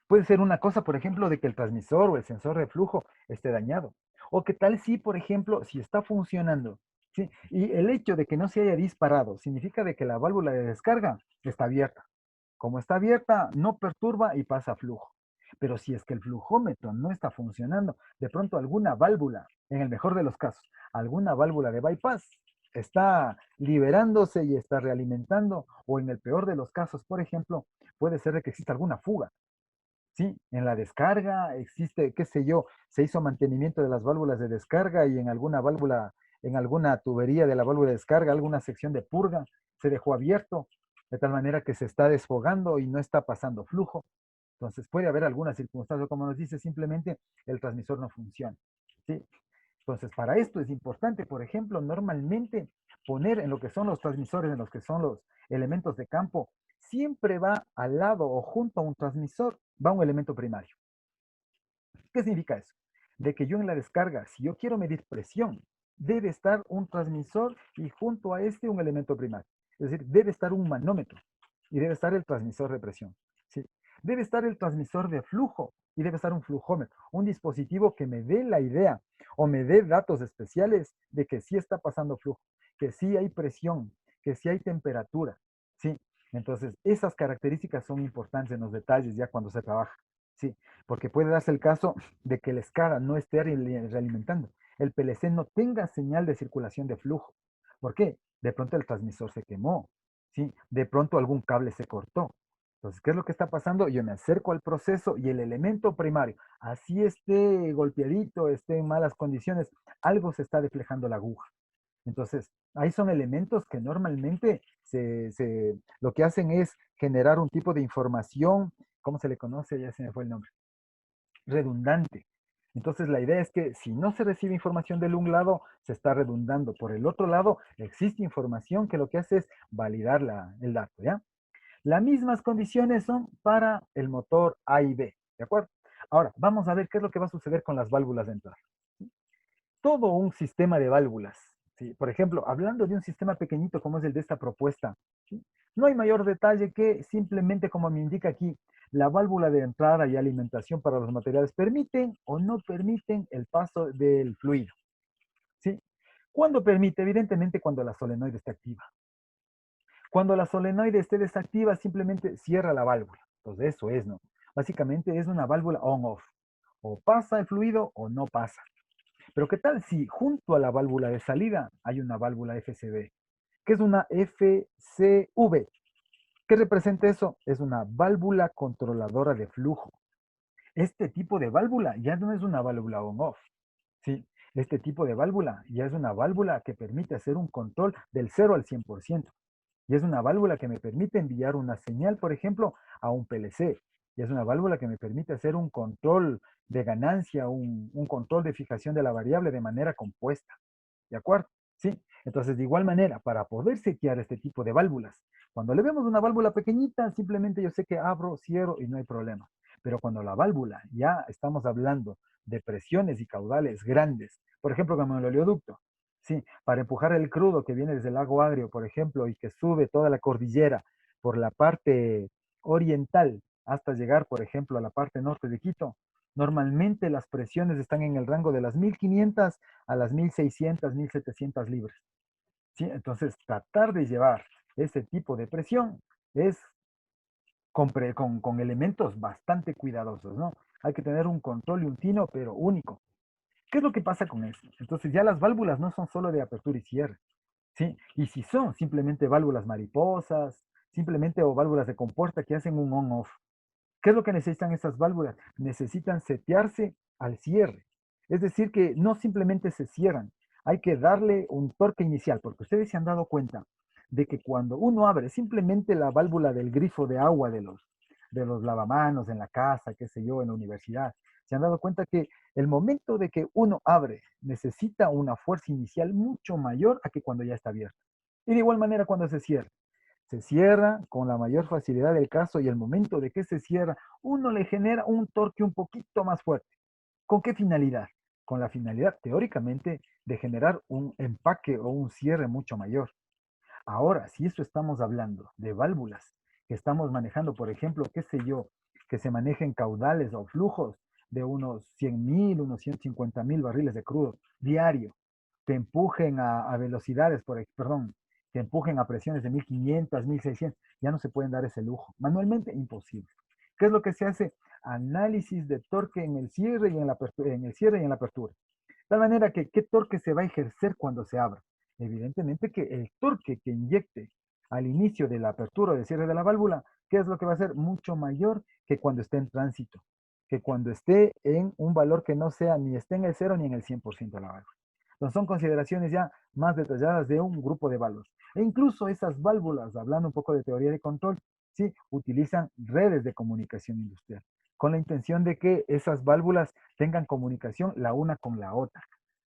Puede ser una cosa, por ejemplo, de que el transmisor o el sensor de flujo esté dañado. O qué tal si, por ejemplo, si está funcionando, ¿sí? Y el hecho de que no se haya disparado significa de que la válvula de descarga está abierta. Como está abierta, no perturba y pasa flujo. Pero si es que el flujómetro no está funcionando, de pronto alguna válvula, en el mejor de los casos, alguna válvula de bypass está liberándose y está realimentando, o en el peor de los casos, por ejemplo, puede ser de que exista alguna fuga. Sí, en la descarga existe, qué sé yo, se hizo mantenimiento de las válvulas de descarga y en alguna válvula, en alguna tubería de la válvula de descarga, alguna sección de purga se dejó abierto, de tal manera que se está desfogando y no está pasando flujo. Entonces puede haber alguna circunstancia, como nos dice, simplemente el transmisor no funciona. ¿Sí? Entonces, para esto es importante, por ejemplo, normalmente poner en lo que son los transmisores, en los que son los elementos de campo, siempre va al lado o junto a un transmisor, va un elemento primario. ¿Qué significa eso? De que yo en la descarga, si yo quiero medir presión, debe estar un transmisor y junto a este un elemento primario. Es decir, debe estar un manómetro y debe estar el transmisor de presión. ¿Sí? Debe estar el transmisor de flujo y debe estar un flujómetro, un dispositivo que me dé la idea o me dé datos especiales de que sí está pasando flujo, que sí hay presión, que sí hay temperatura. ¿Sí? Entonces, esas características son importantes en los detalles ya cuando se trabaja. ¿Sí? Porque puede darse el caso de que el SCADA no esté realimentando, el PLC no tenga señal de circulación de flujo. ¿Por qué? De pronto el transmisor se quemó, ¿sí? De pronto algún cable se cortó. Entonces, ¿qué es lo que está pasando? Yo me acerco al proceso y el elemento primario, así esté golpeadito, esté en malas condiciones, algo se está deflejando la aguja. Entonces, ahí son elementos que normalmente lo que hacen es generar un tipo de información, ¿cómo se le conoce? Ya se me fue el nombre, redundante. Entonces, la idea es que si no se recibe información del un lado, se está redundando. Por el otro lado, existe información que lo que hace es validar el dato, ¿ya? Las mismas condiciones son para el motor A y B, ¿de acuerdo? Ahora, vamos a ver qué es lo que va a suceder con las válvulas de entrada. Todo un sistema de válvulas. ¿Sí? Por ejemplo, hablando de un sistema pequeñito como es el de esta propuesta, ¿sí? No hay mayor detalle que simplemente como me indica aquí, la válvula de entrada y alimentación para los materiales permiten o no permiten el paso del fluido. ¿Sí? ¿Cuándo permite? Evidentemente cuando la solenoide está activa. Cuando la solenoide esté desactiva, simplemente cierra la válvula. Entonces eso es, ¿no? Básicamente es una válvula on-off. O pasa el fluido o no pasa. Pero ¿qué tal si junto a la válvula de salida hay una válvula FCV? ¿Qué es una FCV? ¿Qué representa eso? Es una válvula controladora de flujo. Este tipo de válvula ya no es una válvula on-off. ¿Sí? Este tipo de válvula ya es una válvula que permite hacer un control del 0 al 100%. Y es una válvula que me permite enviar una señal, por ejemplo, a un PLC. Y es una válvula que me permite hacer un control de ganancia, un control de fijación de la variable de manera compuesta. ¿De acuerdo? ¿Sí? Entonces, de igual manera, para poder setear este tipo de válvulas, cuando le vemos una válvula pequeñita, simplemente yo sé que abro, cierro y no hay problema. Pero cuando la válvula ya estamos hablando de presiones y caudales grandes, por ejemplo, como el oleoducto, sí, para empujar el crudo que viene desde el lago Agrio, por ejemplo, y que sube toda la cordillera por la parte oriental hasta llegar, por ejemplo, a la parte norte de Quito, normalmente las presiones están en el rango de las 1500 a las 1600, 1700 libras. ¿Sí? Entonces, tratar de llevar ese tipo de presión es con elementos bastante cuidadosos, ¿no? Hay que tener un control y un tino, pero único. ¿Qué es lo que pasa con eso? Entonces ya las válvulas no son solo de apertura y cierre, ¿sí? Y si son simplemente válvulas mariposas, simplemente o válvulas de compuerta que hacen un on-off, ¿qué es lo que necesitan estas válvulas? Necesitan setearse al cierre. Es decir, que no simplemente se cierran, hay que darle un torque inicial, porque ustedes se han dado cuenta de que cuando uno abre simplemente la válvula del grifo de agua de los lavamanos en la casa, qué sé yo, en la universidad, se han dado cuenta que el momento de que uno abre necesita una fuerza inicial mucho mayor a que cuando ya está abierto. Y de igual manera cuando se cierra con la mayor facilidad del caso y el momento de que se cierra, uno le genera un torque un poquito más fuerte. ¿Con qué finalidad? con la finalidad, teóricamente, de generar un empaque o un cierre mucho mayor. Ahora, si esto estamos hablando de válvulas que estamos manejando, por ejemplo, qué sé yo, que se manejen caudales o flujos de unos 100.000, unos 150.000 barriles de crudo diario, que empujen a velocidades, perdón, que empujen a presiones de 1500, 1600, ya no se pueden dar ese lujo. Manualmente, imposible. ¿Qué es lo que se hace? Análisis de torque en el cierre y en la apertura, en el cierre y en la apertura. De tal manera que qué torque se va a ejercer cuando se abra. Evidentemente que el torque que inyecte al inicio de la apertura o del cierre de la válvula, ¿qué es lo que va a ser? Mucho mayor que cuando esté en tránsito, que cuando esté en un valor que no sea ni esté en el 0 ni en el 100% de la válvula. Entonces son consideraciones ya más detalladas de un grupo de válvulas. E incluso esas válvulas, hablando un poco de teoría de control, sí, utilizan redes de comunicación industrial, con la intención de que esas válvulas tengan comunicación la una con la otra.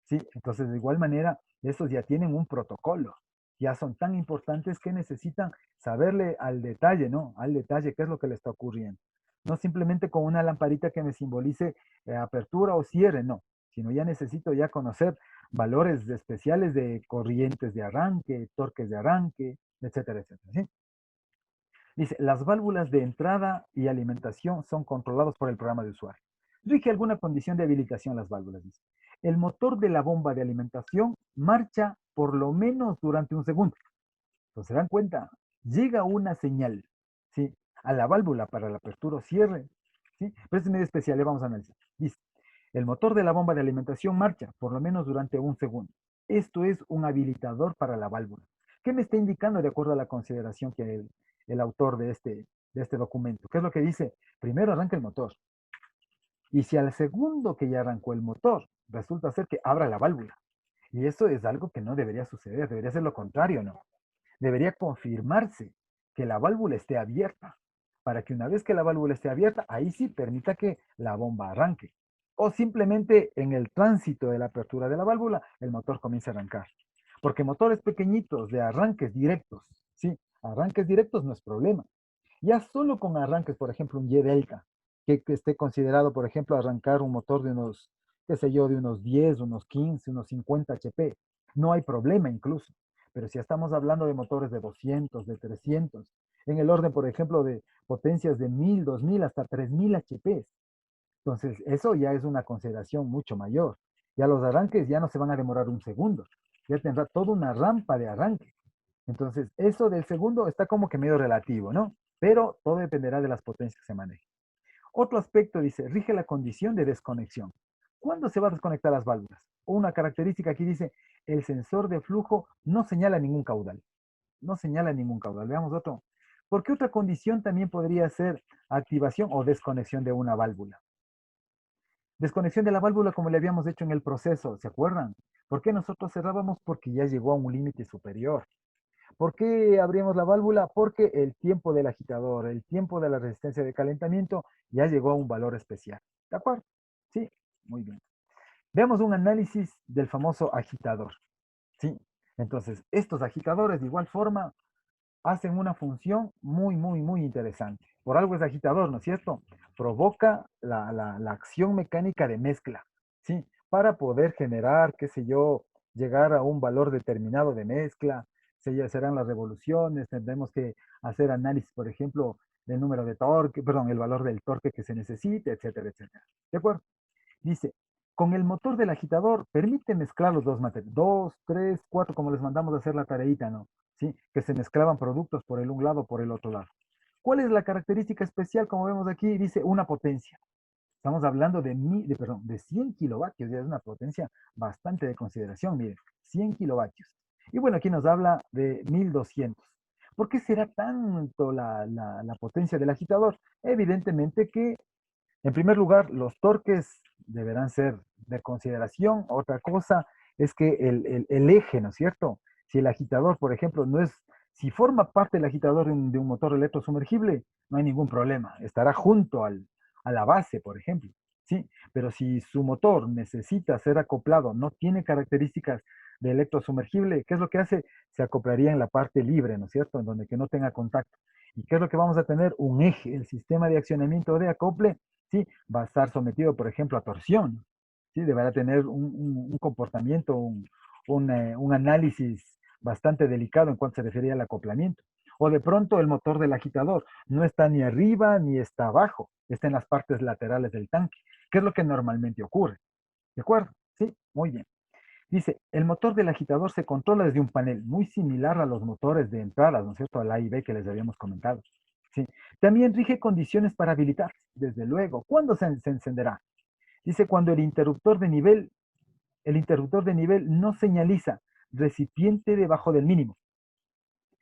Sí, entonces de igual manera, estos ya tienen un protocolo, ya son tan importantes que necesitan saberle al detalle, ¿no? Al detalle qué es lo que le está ocurriendo. No simplemente con una lamparita que me simbolice apertura o cierre, no, sino ya necesito ya conocer valores especiales de corrientes de arranque, torques de arranque, etcétera, etcétera. ¿Sí? Dice, las válvulas de entrada y alimentación son controlados por el programa de usuario. Rige alguna condición de habilitación las válvulas, dice. El motor de la bomba de alimentación marcha por lo menos durante un segundo. Entonces, se dan cuenta, llega una señal, ¿sí? A la válvula para la apertura o cierre, ¿sí? Pero es medio especial, le vamos a analizar. Dice, el motor de la bomba de alimentación marcha por lo menos durante un segundo. Esto es un habilitador para la válvula. ¿Qué me está indicando de acuerdo a la consideración que el autor de este documento? ¿Qué es lo que dice? Primero arranca el motor. Y si al segundo que ya arrancó el motor, resulta ser que abra la válvula. Y eso es algo que no debería suceder, debería ser lo contrario, ¿no? Debería confirmarse que la válvula esté abierta, para que una vez que la válvula esté abierta, ahí sí permita que la bomba arranque. O simplemente en el tránsito de la apertura de la válvula, el motor comience a arrancar. Porque motores pequeñitos de arranques directos, sí, arranques directos no es problema. Ya solo con arranques, por ejemplo, un Y delta, que esté considerado, por ejemplo, arrancar un motor de unos, qué sé yo, de unos 10, unos 15, unos 50 HP, no hay problema incluso. Pero si estamos hablando de motores de 200, de 300, en el orden, por ejemplo, de potencias de 1000, 2000 hasta 3000 HP, entonces eso ya es una consideración mucho mayor. Ya los arranques ya no se van a demorar un segundo, ya tendrá toda una rampa de arranque. Entonces, eso del segundo está como que medio relativo, ¿no? Pero todo dependerá de las potencias que se manejen. Otro aspecto dice, rige la condición de desconexión. ¿Cuándo se va a desconectar las válvulas? Una característica aquí dice, el sensor de flujo no señala ningún caudal. No señala ningún caudal. Veamos otro. ¿Por qué otra condición también podría ser activación o desconexión de una válvula? Desconexión de la válvula como le habíamos hecho en el proceso, ¿se acuerdan? ¿Por qué nosotros cerrábamos? Porque ya llegó a un límite superior. ¿Por qué abrimos la válvula? Porque el tiempo del agitador, el tiempo de la resistencia de calentamiento ya llegó a un valor especial. ¿De acuerdo? Sí, muy bien. Veamos un análisis del famoso agitador. Sí, entonces estos agitadores de igual forma hacen una función muy, muy, muy interesante. Por algo es agitador, ¿no es cierto? Provoca la acción mecánica de mezcla, ¿sí? Para poder generar, qué sé yo, llegar a un valor determinado de mezcla, serán las revoluciones, tendremos que hacer análisis, por ejemplo, del número de torque, perdón, el valor del torque que se necesite, etcétera, etcétera. ¿De acuerdo? Dice, con el motor del agitador permite mezclar los dos materiales, 2, 3, 4, como les mandamos a hacer la tareita, ¿no? ¿Sí? Que se mezclaban productos por el un lado, por el otro lado. ¿Cuál es la característica especial? Como vemos aquí, dice una potencia. Estamos hablando de 100 kilovatios, ya es una potencia bastante de consideración, miren, 100 kilovatios. Y bueno, aquí nos habla de 1200. ¿Por qué será tanto la potencia del agitador? Evidentemente que en primer lugar, los torques deberán ser de consideración. Otra cosa es que el eje, ¿no es cierto? Si el agitador, por ejemplo, no es, si forma parte del agitador de un motor electrosumergible, no hay ningún problema. Estará junto a la base, por ejemplo. ¿Sí? Pero si su motor necesita ser acoplado, no tiene características de electrosumergible, ¿qué es lo que hace? Se acoplaría en la parte libre, ¿no es cierto? En donde que no tenga contacto. ¿Y qué es lo que vamos a tener? Un eje, el sistema de accionamiento de acople, ¿sí? Va a estar sometido, por ejemplo, a torsión, ¿sí? Deberá tener un comportamiento, un análisis bastante delicado en cuanto se refería al acoplamiento. O de pronto el motor del agitador no está ni arriba ni está abajo, está en las partes laterales del tanque, que es lo que normalmente ocurre. ¿De acuerdo? Sí, muy bien. Dice, el motor del agitador se controla desde un panel muy similar a los motores de entradas, ¿no es cierto? Al A y B que les habíamos comentado. ¿Sí? También rige condiciones para habilitar, desde luego. ¿Cuándo se encenderá? Dice, cuando el interruptor de nivel no señaliza recipiente debajo del mínimo.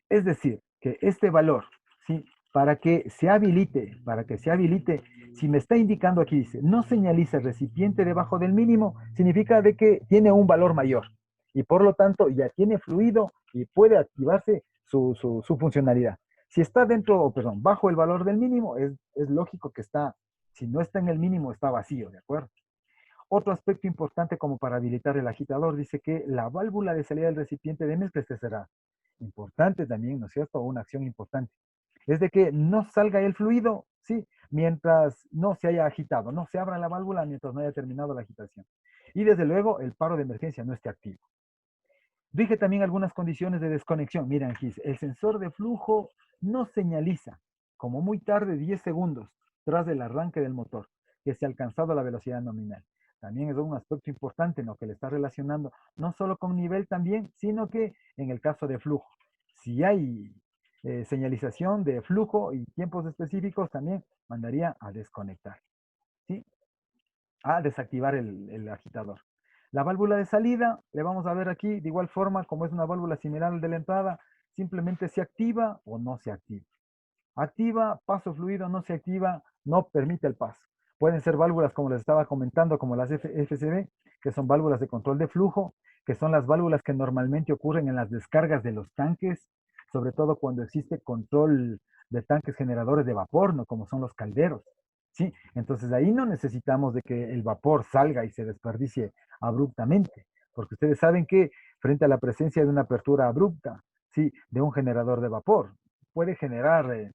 Es decir, que este valor, ¿sí? Para que se habilite, si me está indicando aquí, dice, no señaliza recipiente debajo del mínimo, significa de que tiene un valor mayor y por lo tanto ya tiene fluido y puede activarse su funcionalidad. Si está dentro, perdón, bajo el valor del mínimo, es lógico que está, si no está en el mínimo, está vacío, ¿de acuerdo? Otro aspecto importante como para habilitar el agitador, dice que la válvula de salida del recipiente de mezcla esté cerrada. Importante también, ¿no es cierto? Una acción importante. Es de que no salga el fluido, ¿sí? Mientras no se haya agitado, no se abra la válvula mientras no haya terminado la agitación. Y desde luego, el paro de emergencia no esté activo. Rige también algunas condiciones de desconexión. Miren aquí, el sensor de flujo no señaliza, como muy tarde, 10 segundos tras el arranque del motor, que se ha alcanzado la velocidad nominal. También es un aspecto importante en lo que le está relacionando, no solo con nivel también, sino que en el caso de flujo. Si hay señalización de flujo y tiempos específicos, también mandaría a desconectar, ¿sí? A desactivar el agitador. La válvula de salida, le vamos a ver aquí, de igual forma, como es una válvula similar al de la entrada, simplemente se activa o no se activa. Activa, paso fluido, no se activa, no permite el paso. Pueden ser válvulas, como les estaba comentando, como las FCB, que son válvulas de control de flujo, que son las válvulas que normalmente ocurren en las descargas de los tanques, sobre todo cuando existe control de tanques generadores de vapor, ¿no? Como son los calderos. ¿Sí? Entonces ahí no necesitamos de que el vapor salga y se desperdicie abruptamente, porque ustedes saben que frente a la presencia de una apertura abrupta, ¿sí? De un generador de vapor, puede generar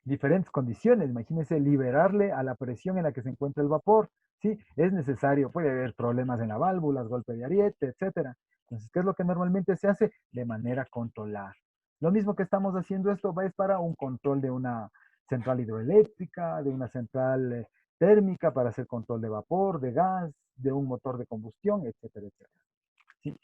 diferentes condiciones. Imagínense liberarle a la presión en la que se encuentra el vapor, ¿sí? Es necesario, puede haber problemas en la válvula, golpe de ariete, etcétera. Entonces, ¿qué es lo que normalmente se hace? De manera controlada. Lo mismo que estamos haciendo esto es para un control de una central hidroeléctrica, de una central térmica para hacer control de vapor, de gas, de un motor de combustión, etcétera, etcétera. ¿Sí?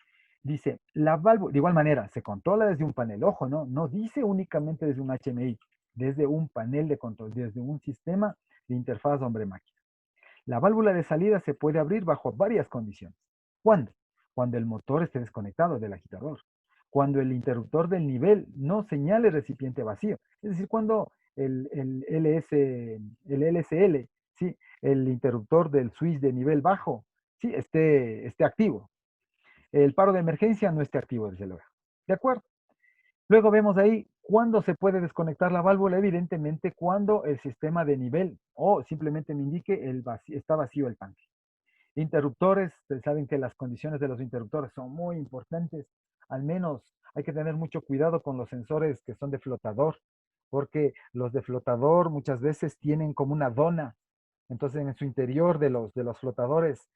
Dice, la válvula, de igual manera, se controla desde un panel, ojo, ¿no? No dice únicamente desde un HMI, desde un panel de control, desde un sistema de interfaz hombre-máquina. La válvula de salida se puede abrir bajo varias condiciones. ¿Cuándo? Cuando el motor esté desconectado del agitador. Cuando el interruptor del nivel no señale recipiente vacío. Es decir, cuando el LSL, ¿sí? El interruptor del switch de nivel bajo, ¿sí? esté activo. El paro de emergencia no esté activo, desde luego. ¿De acuerdo? Luego vemos ahí cuándo se puede desconectar la válvula, evidentemente cuando el sistema de nivel o simplemente me indique está vacío el tanque. Interruptores, ustedes saben que las condiciones de los interruptores son muy importantes, al menos hay que tener mucho cuidado con los sensores que son de flotador, porque los de flotador muchas veces tienen como una dona, entonces en su interior de los flotadores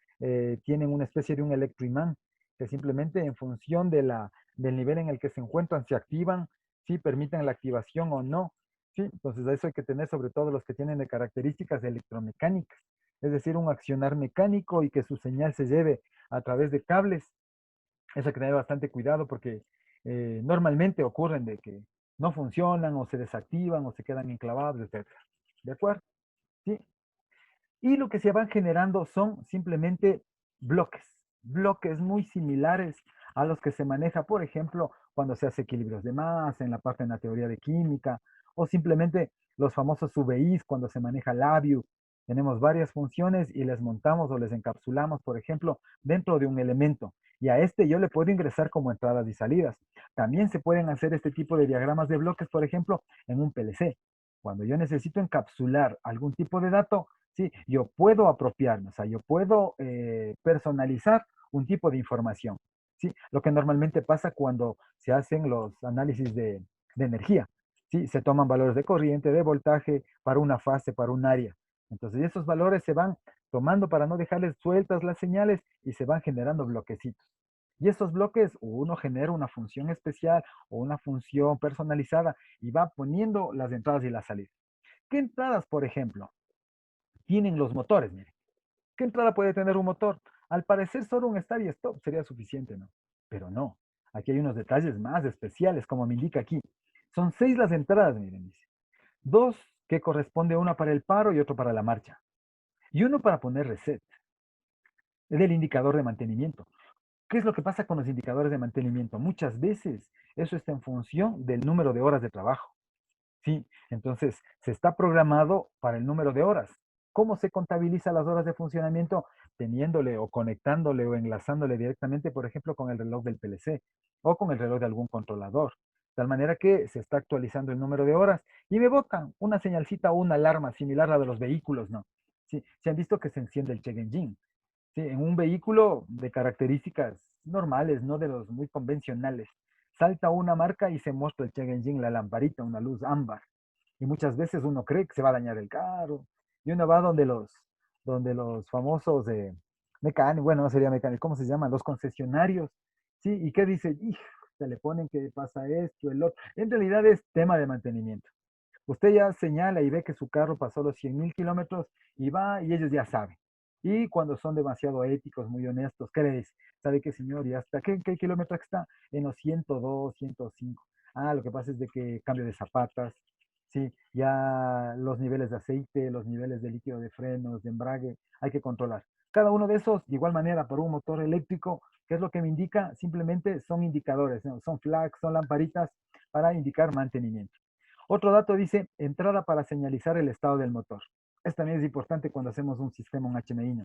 tienen una especie de un electroimán que simplemente en función del nivel en el que se encuentran se activan, si permiten la activación o no. ¿Sí? Entonces a eso hay que tener sobre todo los que tienen de características electromecánicas, es decir, un accionar mecánico y que su señal se lleve a través de cables. Eso hay que tener bastante cuidado porque normalmente ocurren de que no funcionan o se desactivan o se quedan enclavados, etc. ¿De acuerdo? ¿Sí? Y lo que se van generando son simplemente bloques muy similares a los que se maneja, por ejemplo, cuando se hace equilibrios de masa en la parte de la teoría de química, o simplemente los famosos UVIs cuando se maneja LabVIEW. Tenemos varias funciones y les montamos o les encapsulamos, por ejemplo, dentro de un elemento. Y a este yo le puedo ingresar como entradas y salidas. También se pueden hacer este tipo de diagramas de bloques, por ejemplo, en un PLC. Cuando yo necesito encapsular algún tipo de dato, ¿sí? Yo puedo apropiarme, o sea, yo puedo personalizar un tipo de información, ¿sí? Lo que normalmente pasa cuando se hacen los análisis de energía, ¿sí? Se toman valores de corriente, de voltaje para una fase, para un área. Entonces, esos valores se van tomando para no dejarles sueltas las señales y se van generando bloquecitos. Y esos bloques, uno genera una función especial o una función personalizada y va poniendo las entradas y las salidas. ¿Qué entradas, por ejemplo, tienen los motores? Miren, ¿qué entrada puede tener un motor? Al parecer solo un start y stop sería suficiente, ¿no? Pero no. Aquí hay unos detalles más especiales, como me indica aquí. Son 6 las entradas, miren, dice. 2 que corresponde una para el paro y otro para la marcha. Y uno para poner reset. Es el indicador de mantenimiento. ¿Qué es lo que pasa con los indicadores de mantenimiento? Muchas veces eso está en función del número de horas de trabajo. Sí, entonces se está programado para el número de horas. ¿Cómo se contabiliza las horas de funcionamiento? Teniéndole o conectándole o enlazándole directamente, por ejemplo, con el reloj del PLC o con el reloj de algún controlador. De tal manera que se está actualizando el número de horas y me botan una señalcita o una alarma similar a la de los vehículos, ¿no? Sí, se han visto que se enciende el check engine. Sí, en un vehículo de características normales, no de los muy convencionales. Salta una marca y se muestra el check engine, la lamparita, una luz ámbar. Y muchas veces uno cree que se va a dañar el carro. Y uno va donde los famosos mecánicos, bueno, no sería mecánicos, ¿cómo se llaman? Los concesionarios. ¿Sí? ¿Y qué dice? Se le ponen que pasa esto, el otro. En realidad es tema de mantenimiento. Usted ya señala y ve que su carro pasó los 100.000 kilómetros y va y ellos ya saben. Y cuando son demasiado éticos, muy honestos, ¿qué le dice? ¿Sabe qué, señor? ¿Y hasta qué kilómetro está? En los 102, 105. Ah, lo que pasa es de que cambio de zapatas, ¿sí? Ya los niveles de aceite, los niveles de líquido de frenos, de embrague, hay que controlar. Cada uno de esos, de igual manera, para un motor eléctrico, ¿qué es lo que me indica? Simplemente son indicadores, ¿no? Son flags, son lamparitas para indicar mantenimiento. Otro dato dice entrada para señalizar el estado del motor. Esto también es importante cuando hacemos un sistema, un HMI, ¿no?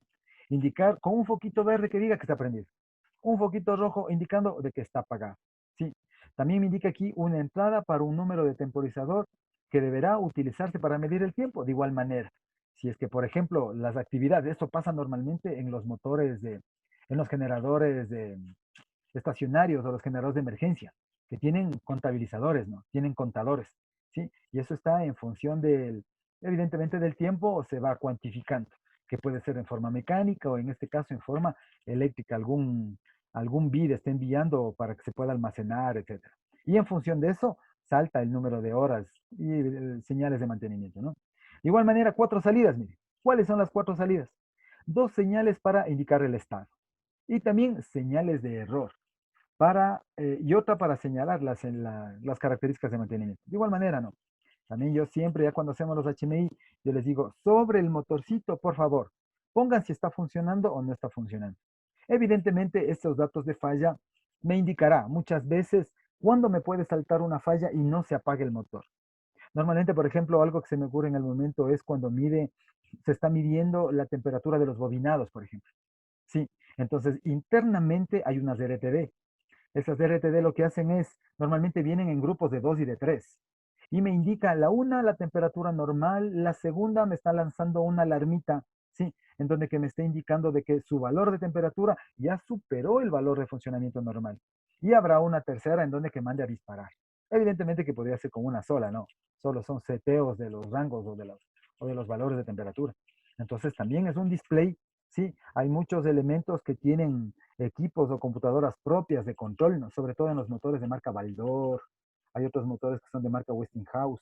Indicar con un foquito verde que diga que está prendido. Un foquito rojo indicando de que está apagado. ¿Sí? También me indica aquí una entrada para un número de temporizador que deberá utilizarse para medir el tiempo. De igual manera, si es que, por ejemplo, las actividades, esto pasa normalmente en los motores en los generadores estacionarios o los generadores de emergencia, que tienen contabilizadores, ¿no? Tienen contadores, ¿sí? Y eso está en función evidentemente del tiempo, o se va cuantificando, que puede ser en forma mecánica o en este caso en forma eléctrica, algún bid está enviando para que se pueda almacenar, etcétera. Y en función de eso, salta el número de horas y señales de mantenimiento, ¿no? De igual manera, 4 salidas, mire. ¿Cuáles son las 4 salidas? 2 señales para indicar el estado y también señales de error y otra para señalar las características de mantenimiento. De igual manera, no. También yo siempre, ya cuando hacemos los HMI, yo les digo, sobre el motorcito, por favor, pongan si está funcionando o no está funcionando. Evidentemente, estos datos de falla me indicará muchas veces cuándo me puede saltar una falla y no se apague el motor. Normalmente, por ejemplo, algo que se me ocurre en el momento es cuando se está midiendo la temperatura de los bobinados, por ejemplo. Sí, entonces internamente hay unas RTD. Esas RTD lo que hacen es, normalmente vienen en grupos de 2 y de 3. Y me indica la una, la temperatura normal, la segunda me está lanzando una alarmita, ¿sí? En donde que me está indicando de que su valor de temperatura ya superó el valor de funcionamiento normal. Y habrá una tercera en donde que mande a disparar. Evidentemente que podría ser con una sola, ¿no? Solo son seteos de los rangos o de los valores de temperatura. Entonces también es un display, ¿sí? Hay muchos elementos que tienen equipos o computadoras propias de control, ¿no? Sobre todo en los motores de marca Baldor, hay otros motores que son de marca Westinghouse.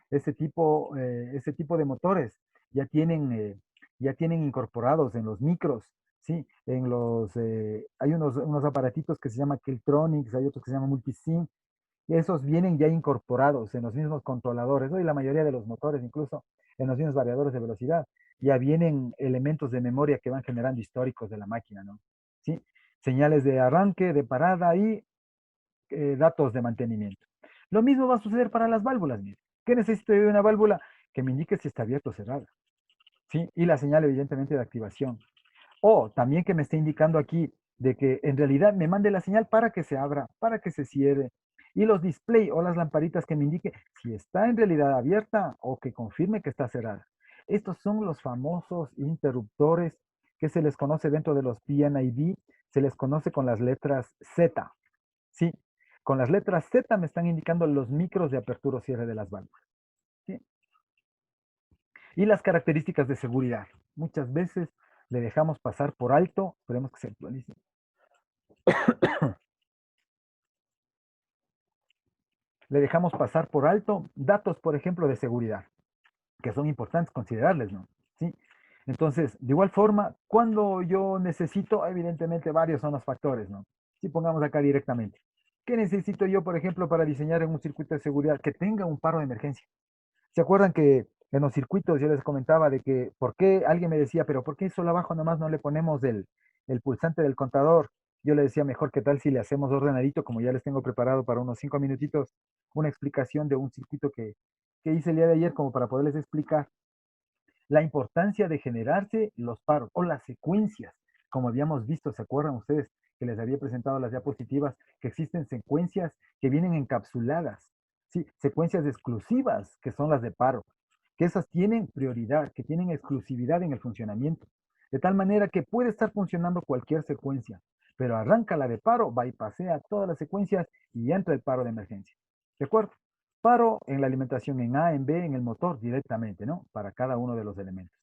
Ese tipo de motores ya tienen incorporados en los micros, ¿sí? Hay unos aparatitos que se llaman Kiltronics, hay otros que se llaman Multisim, y esos vienen ya incorporados en los mismos controladores, ¿no? Y la mayoría de los motores, incluso en los mismos variadores de velocidad, ya vienen elementos de memoria que van generando históricos de la máquina, ¿no? ¿Sí? Señales de arranque, de parada y datos de mantenimiento. Lo mismo va a suceder para las válvulas, mire. ¿Qué necesito de una válvula? Que me indique si está abierta o cerrada, ¿sí? Y la señal, evidentemente, de activación. O también que me esté indicando aquí de que en realidad me mande la señal para que se abra, para que se cierre. Y los display o las lamparitas que me indique si está en realidad abierta o que confirme que está cerrada. Estos son los famosos interruptores que se les conoce dentro de los PNID, se les conoce con las letras Z. ¿Sí? Con las letras Z me están indicando los micros de apertura o cierre de las válvulas. ¿Sí? Y las características de seguridad. Muchas veces Le dejamos pasar por alto, esperemos que se actualice. Le dejamos pasar por alto datos, por ejemplo, de seguridad, que son importantes considerarles, ¿no? ¿Sí? Entonces, de igual forma, cuando yo necesito, evidentemente varios son los factores, ¿no? Si pongamos acá directamente. ¿Qué necesito yo, por ejemplo, para diseñar en un circuito de seguridad que tenga un paro de emergencia? ¿Se acuerdan que en los circuitos yo les comentaba de que, ¿por qué? Alguien me decía, pero ¿por qué solo abajo nomás no le ponemos el pulsante del contador? Yo le decía, mejor que tal si le hacemos ordenadito, como ya les tengo preparado para unos 5 minutitos, una explicación de un circuito que hice el día de ayer como para poderles explicar la importancia de generarse los paros o las secuencias, como habíamos visto, ¿se acuerdan ustedes que les había presentado las diapositivas? Que existen secuencias que vienen encapsuladas, ¿sí? Secuencias exclusivas, que son las de paro, que esas tienen prioridad, que tienen exclusividad en el funcionamiento, de tal manera que puede estar funcionando cualquier secuencia, pero arranca la de paro, bypasea todas las secuencias y entra el paro de emergencia. ¿De acuerdo? Paro en la alimentación en A, en B, en el motor directamente, ¿no? Para cada uno de los elementos.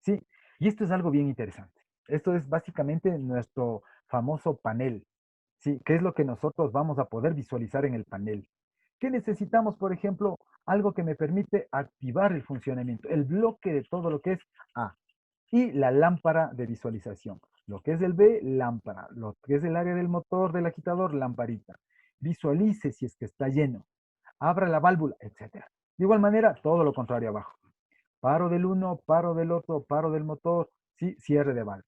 Sí, y esto es algo bien interesante. Esto es básicamente nuestro famoso panel, ¿sí? ¿Qué es lo que nosotros vamos a poder visualizar en el panel? ¿Qué necesitamos, por ejemplo? Algo que me permite activar el funcionamiento, el bloque de todo lo que es A y la lámpara de visualización. Lo que es el B, lámpara. Lo que es el área del motor, del agitador, lamparita. Visualice si es que está lleno, abra la válvula, etcétera. De igual manera, todo lo contrario abajo. Paro del uno, paro del otro, paro del motor, ¿sí? Cierre de válvula.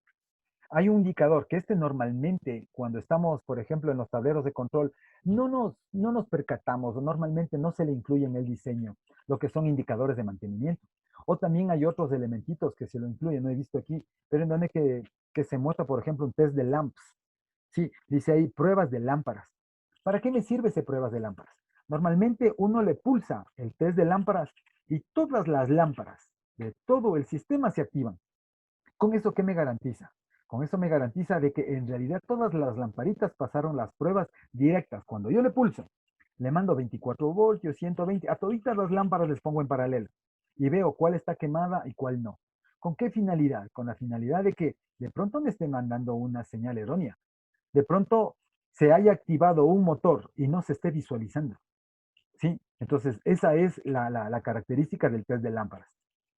Hay un indicador que normalmente cuando estamos, por ejemplo, en los tableros de control, no nos percatamos o normalmente no se le incluye en el diseño lo que son indicadores de mantenimiento. O también hay otros elementitos que se lo incluyen, no he visto aquí, pero en donde que se muestra, por ejemplo, un test de lamps. Sí, dice ahí pruebas de lámparas. ¿Para qué me sirve ese pruebas de lámparas? Normalmente uno le pulsa el test de lámparas y todas las lámparas de todo el sistema se activan. ¿Con eso qué me garantiza? Con eso me garantiza de que en realidad todas las lamparitas pasaron las pruebas directas. Cuando yo le pulso, le mando 24 voltios, 120, a toditas las lámparas les pongo en paralelo y veo cuál está quemada y cuál no. ¿Con qué finalidad? Con la finalidad de que de pronto me esté mandando una señal errónea. De pronto se haya activado un motor y no se esté visualizando. ¿Sí? Entonces, esa es la característica del test de lámparas.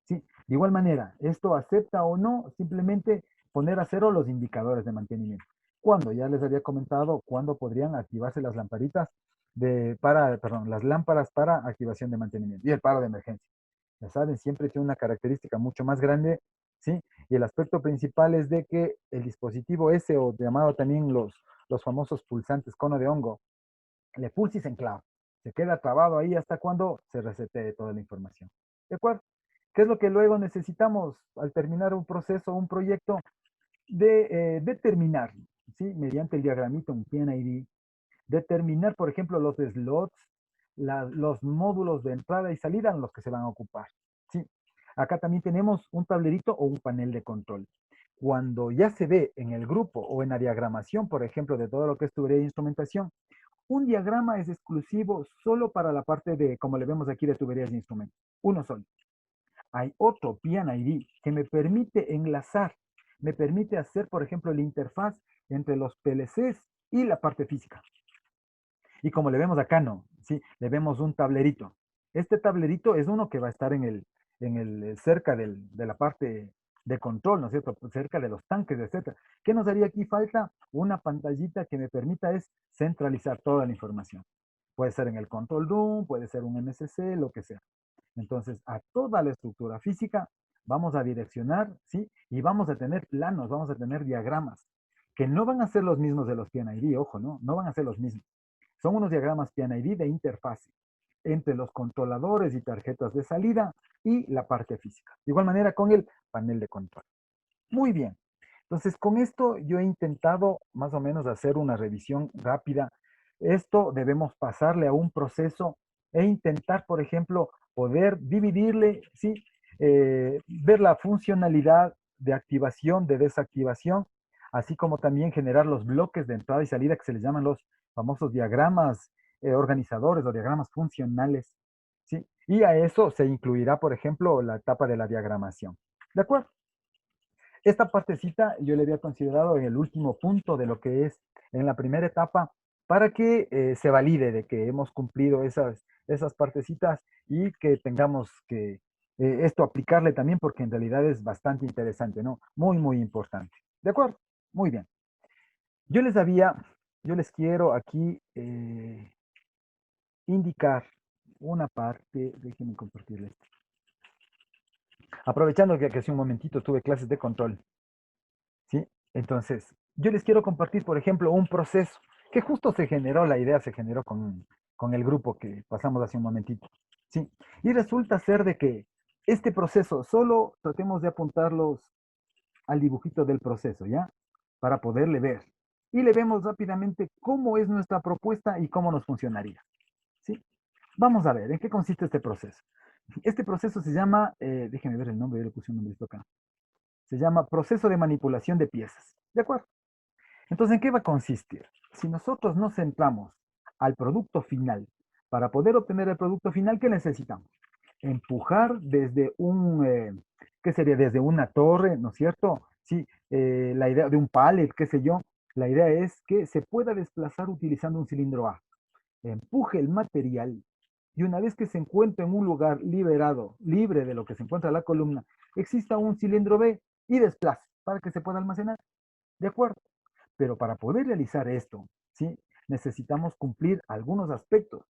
¿Sí? De igual manera, esto acepta o no, simplemente poner a cero los indicadores de mantenimiento. ¿Cuándo? Ya les había comentado cuándo podrían activarse las lamparitas las lámparas para activación de mantenimiento y el paro de emergencia. Ya saben, siempre tiene una característica mucho más grande, ¿sí? Y el aspecto principal es de que el dispositivo ese, o llamado también los famosos pulsantes cono de hongo, le pulsis en clave. Se queda trabado ahí hasta cuando se resetee toda la información. ¿De acuerdo? ¿Qué es lo que luego necesitamos al terminar un proceso, un proyecto? De determinar, ¿sí? Mediante el diagramita, un PNID, determinar, por ejemplo, los slots, los módulos de entrada y salida en los que se van a ocupar, ¿sí? Acá también tenemos un tablerito o un panel de control. Cuando ya se ve en el grupo o en la diagramación, por ejemplo, de todo lo que es tubería de instrumentación, un diagrama es exclusivo solo para la parte de, como le vemos aquí, de tuberías de instrumentos. Uno solo. Hay otro PNID que me permite enlazar, me permite hacer, por ejemplo, la interfaz entre los PLCs y la parte física. Y como le vemos acá, no, ¿sí? Le vemos un tablerito. Este tablerito es uno que va a estar cerca de la parte de control, ¿no es cierto? Cerca de los tanques, etcétera. ¿Qué nos haría aquí falta? Una pantallita que me permita es centralizar toda la información. Puede ser en el control room, puede ser un MSC, lo que sea. Entonces, a toda la estructura física vamos a direccionar, ¿sí? Y vamos a tener planos, vamos a tener diagramas, que no van a ser los mismos de los PNID, ojo, ¿no? No van a ser los mismos. Son unos diagramas PNID de interfase entre los controladores y tarjetas de salida y la parte física. De igual manera con el panel de control. Muy bien. Entonces, con esto yo he intentado más o menos hacer una revisión rápida. Esto debemos pasarle a un proceso e intentar, por ejemplo, poder dividirle, ¿sí? Ver la funcionalidad de activación, de desactivación, así como también generar los bloques de entrada y salida que se les llaman los famosos diagramas organizadores o diagramas funcionales, ¿sí? Y a eso se incluirá, por ejemplo, la etapa de la diagramación. ¿De acuerdo? Esta partecita yo le había considerado en el último punto de lo que es en la primera etapa para que se valide de que hemos cumplido esas partecitas y que tengamos que esto aplicarle también porque en realidad es bastante interesante, ¿no? Muy, muy importante. ¿De acuerdo? Muy bien. Yo les quiero aquí indicar una parte, déjenme compartirles. Aprovechando que hace un momentito tuve clases de control, ¿sí? Entonces, yo les quiero compartir, por ejemplo, un proceso que justo se generó, la idea se generó con el grupo que pasamos hace un momentito, ¿sí? Y resulta ser de que este proceso, solo tratemos de apuntarlos al dibujito del proceso, ¿ya? Para poderle ver. Y le vemos rápidamente cómo es nuestra propuesta y cómo nos funcionaría, ¿sí? Vamos a ver, ¿en qué consiste este proceso? Este proceso se llama, déjenme ver el nombre, yo le puse un nombre acá. Se llama proceso de manipulación de piezas. ¿De acuerdo? Entonces, ¿en qué va a consistir? Si nosotros nos centramos al producto final, para poder obtener el producto final, ¿qué necesitamos? Empujar desde ¿qué sería? Desde una torre, ¿no es cierto? Sí, la idea de un pallet, qué sé yo. La idea es que se pueda desplazar utilizando un cilindro A. Empuje el material y una vez que se encuentre en un lugar liberado, libre de lo que se encuentra la columna, exista un cilindro B y desplace para que se pueda almacenar. ¿De acuerdo? Pero para poder realizar esto, ¿sí? Necesitamos cumplir algunos aspectos.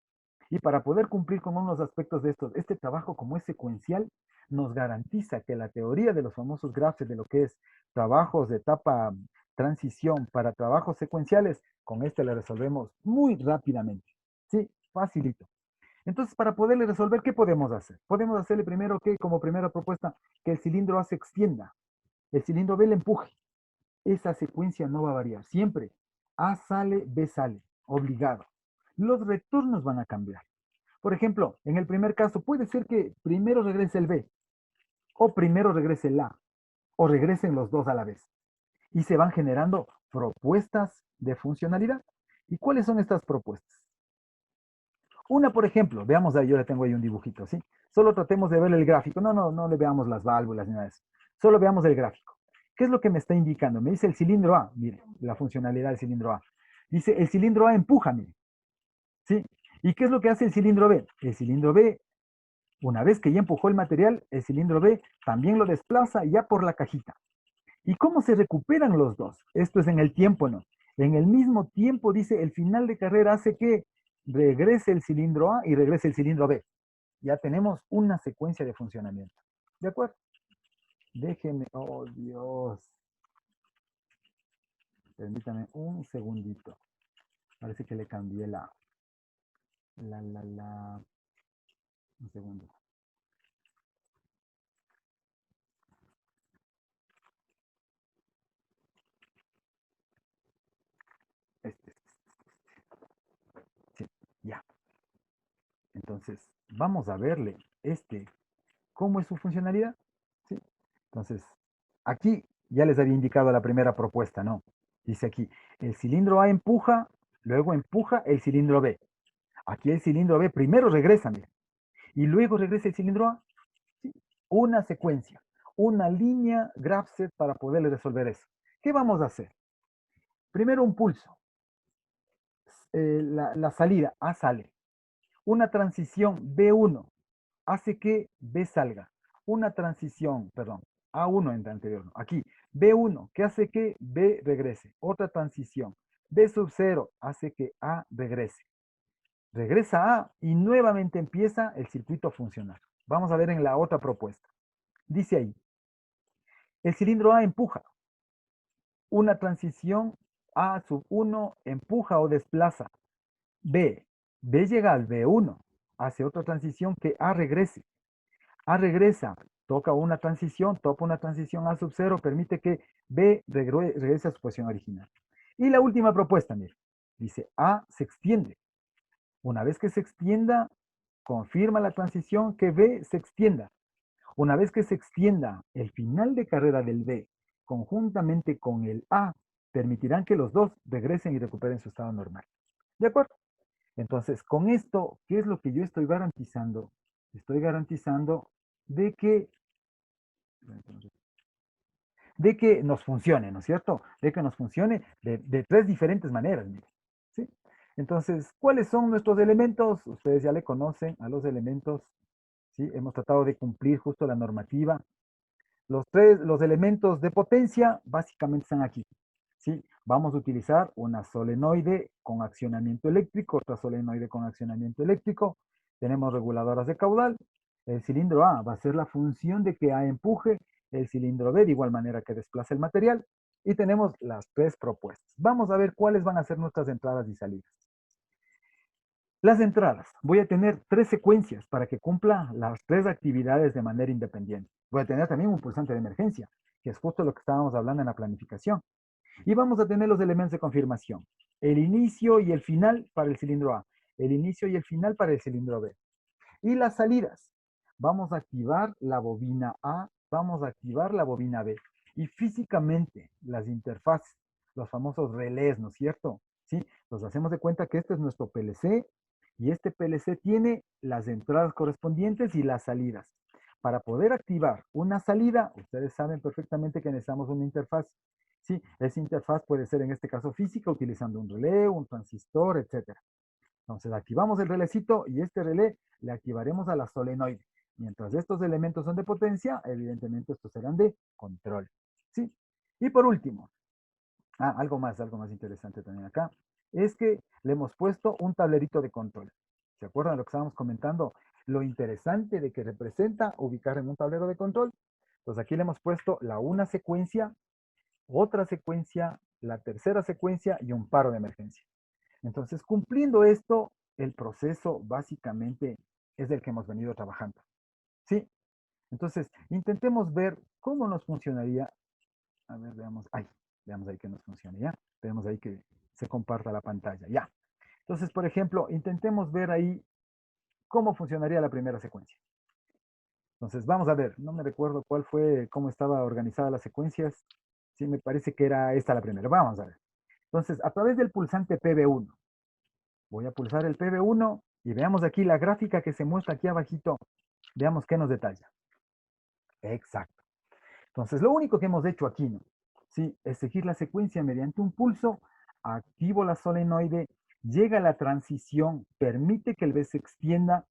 Y para poder cumplir con unos aspectos de estos, este trabajo como es secuencial, nos garantiza que la teoría de los famosos graphs de lo que es trabajos de etapa transición para trabajos secuenciales, con este le resolvemos muy rápidamente. Sí, facilito. Entonces, para poderle resolver, ¿qué podemos hacer? Podemos hacerle primero que, como primera propuesta, que el cilindro A se extienda. El cilindro B le empuje. Esa secuencia no va a variar. Siempre A sale, B sale. Obligado. Los retornos van a cambiar. Por ejemplo, en el primer caso, puede ser que primero regrese el B, o primero regrese el A, o regresen los dos a la vez. Y se van generando propuestas de funcionalidad. ¿Y cuáles son estas propuestas? Una, por ejemplo, veamos ahí, yo le tengo ahí un dibujito, ¿sí? Solo tratemos de ver el gráfico. No le veamos las válvulas ni nada de eso. Solo veamos el gráfico. ¿Qué es lo que me está indicando? Me dice el cilindro A, mire, la funcionalidad del cilindro A. Dice, el cilindro A empuja, mire, ¿sí? ¿Y qué es lo que hace el cilindro B? El cilindro B, una vez que ya empujó el material, el cilindro B también lo desplaza ya por la cajita. ¿Y cómo se recuperan los dos? Esto es en el tiempo, ¿no? En el mismo tiempo, dice, el final de carrera hace que regrese el cilindro A y regrese el cilindro B. Ya tenemos una secuencia de funcionamiento. ¿De acuerdo? Déjenme, oh Dios. Permítame un segundito. Parece que le cambié un segundo. Este. Sí, ya. Entonces, vamos a verle cómo es su funcionalidad. ¿Sí? Entonces, aquí ya les había indicado la primera propuesta, ¿no? Dice aquí, el cilindro A empuja, luego empuja el cilindro B. Aquí el cilindro B primero regresa, mira, y luego regresa el cilindro A. ¿Sí? Una secuencia, una línea GraphSet para poderle resolver eso. ¿Qué vamos a hacer? Primero un pulso. La salida A sale. Una transición B1 hace que B salga. Una transición, perdón, A1 en el anterior, aquí, B1, que hace que B regrese. Otra transición, B sub 0 hace que A regrese. Regresa A y nuevamente empieza el circuito a funcionar. Vamos a ver en la otra propuesta. Dice ahí, el cilindro A empuja. Una transición A sub 1 empuja o desplaza. B llega al B1, hace otra transición que A regrese. A regresa, toca una transición, toca una transición A sub 0, permite que B regrese a su posición original. Y la última propuesta, mire, dice A se extiende. Una vez que se extienda, confirma la transición que B se extienda. Una vez que se extienda el final de carrera del B conjuntamente con el A, permitirán que los dos regresen y recuperen su estado normal. ¿De acuerdo? Entonces, con esto, ¿qué es lo que yo estoy garantizando? Estoy garantizando de que de que nos funcione, ¿no es cierto? De que nos funcione de tres diferentes maneras, miren, ¿sí? Entonces, ¿cuáles son nuestros elementos? Ustedes ya le conocen a los elementos, ¿sí? Hemos tratado de cumplir justo la normativa. Los elementos de potencia básicamente están aquí, ¿sí? Vamos a utilizar una solenoide con accionamiento eléctrico, otra solenoide con accionamiento eléctrico. Tenemos reguladoras de caudal. El cilindro A va a ser la función de que A empuje, el cilindro B de igual manera que desplaza el material. Y tenemos las tres propuestas. Vamos a ver cuáles van a ser nuestras entradas y salidas. Las entradas. Voy a tener tres secuencias para que cumpla las tres actividades de manera independiente. Voy a tener también un pulsante de emergencia, que es justo lo que estábamos hablando en la planificación. Y vamos a tener los elementos de confirmación. El inicio y el final para el cilindro A. El inicio y el final para el cilindro B. Y las salidas. Vamos a activar la bobina A, vamos a activar la bobina B. Y físicamente, las interfaces, los famosos relés, ¿no es cierto? ¿Sí? Nos hacemos de cuenta que este es nuestro PLC y este PLC tiene las entradas correspondientes y las salidas. Para poder activar una salida, ustedes saben perfectamente que necesitamos una interfaz. Sí, esa interfaz puede ser en este caso física, utilizando un relé, un transistor, etc. Entonces activamos el relecito y este relé le activaremos a la solenoide. Mientras estos elementos son de potencia, evidentemente estos serán de control. ¿Sí? Y por último, algo más interesante también acá, es que le hemos puesto un tablerito de control. ¿Se acuerdan de lo que estábamos comentando? Lo interesante de que representa ubicar en un tablero de control. Entonces aquí le hemos puesto la una secuencia, otra secuencia, la tercera secuencia y un paro de emergencia. Entonces, cumpliendo esto, el proceso básicamente es el que hemos venido trabajando. ¿Sí? Entonces, intentemos ver cómo nos funcionaría. A ver, veamos ahí que nos funciona, ¿ya? Veamos ahí que se comparta la pantalla, ya. Entonces, por ejemplo, intentemos ver ahí cómo funcionaría la primera secuencia. Entonces, vamos a ver, no me recuerdo cómo estaba organizada las secuencias. Sí, me parece que era esta la primera. Vamos a ver. Entonces, a través del pulsante PB1, voy a pulsar el PB1 y veamos aquí la gráfica que se muestra aquí abajito. Veamos qué nos detalla. Exacto. Entonces, lo único que hemos hecho aquí, ¿no? Sí, es seguir la secuencia mediante un pulso, activo la solenoide, llega la transición, permite que el B se extienda,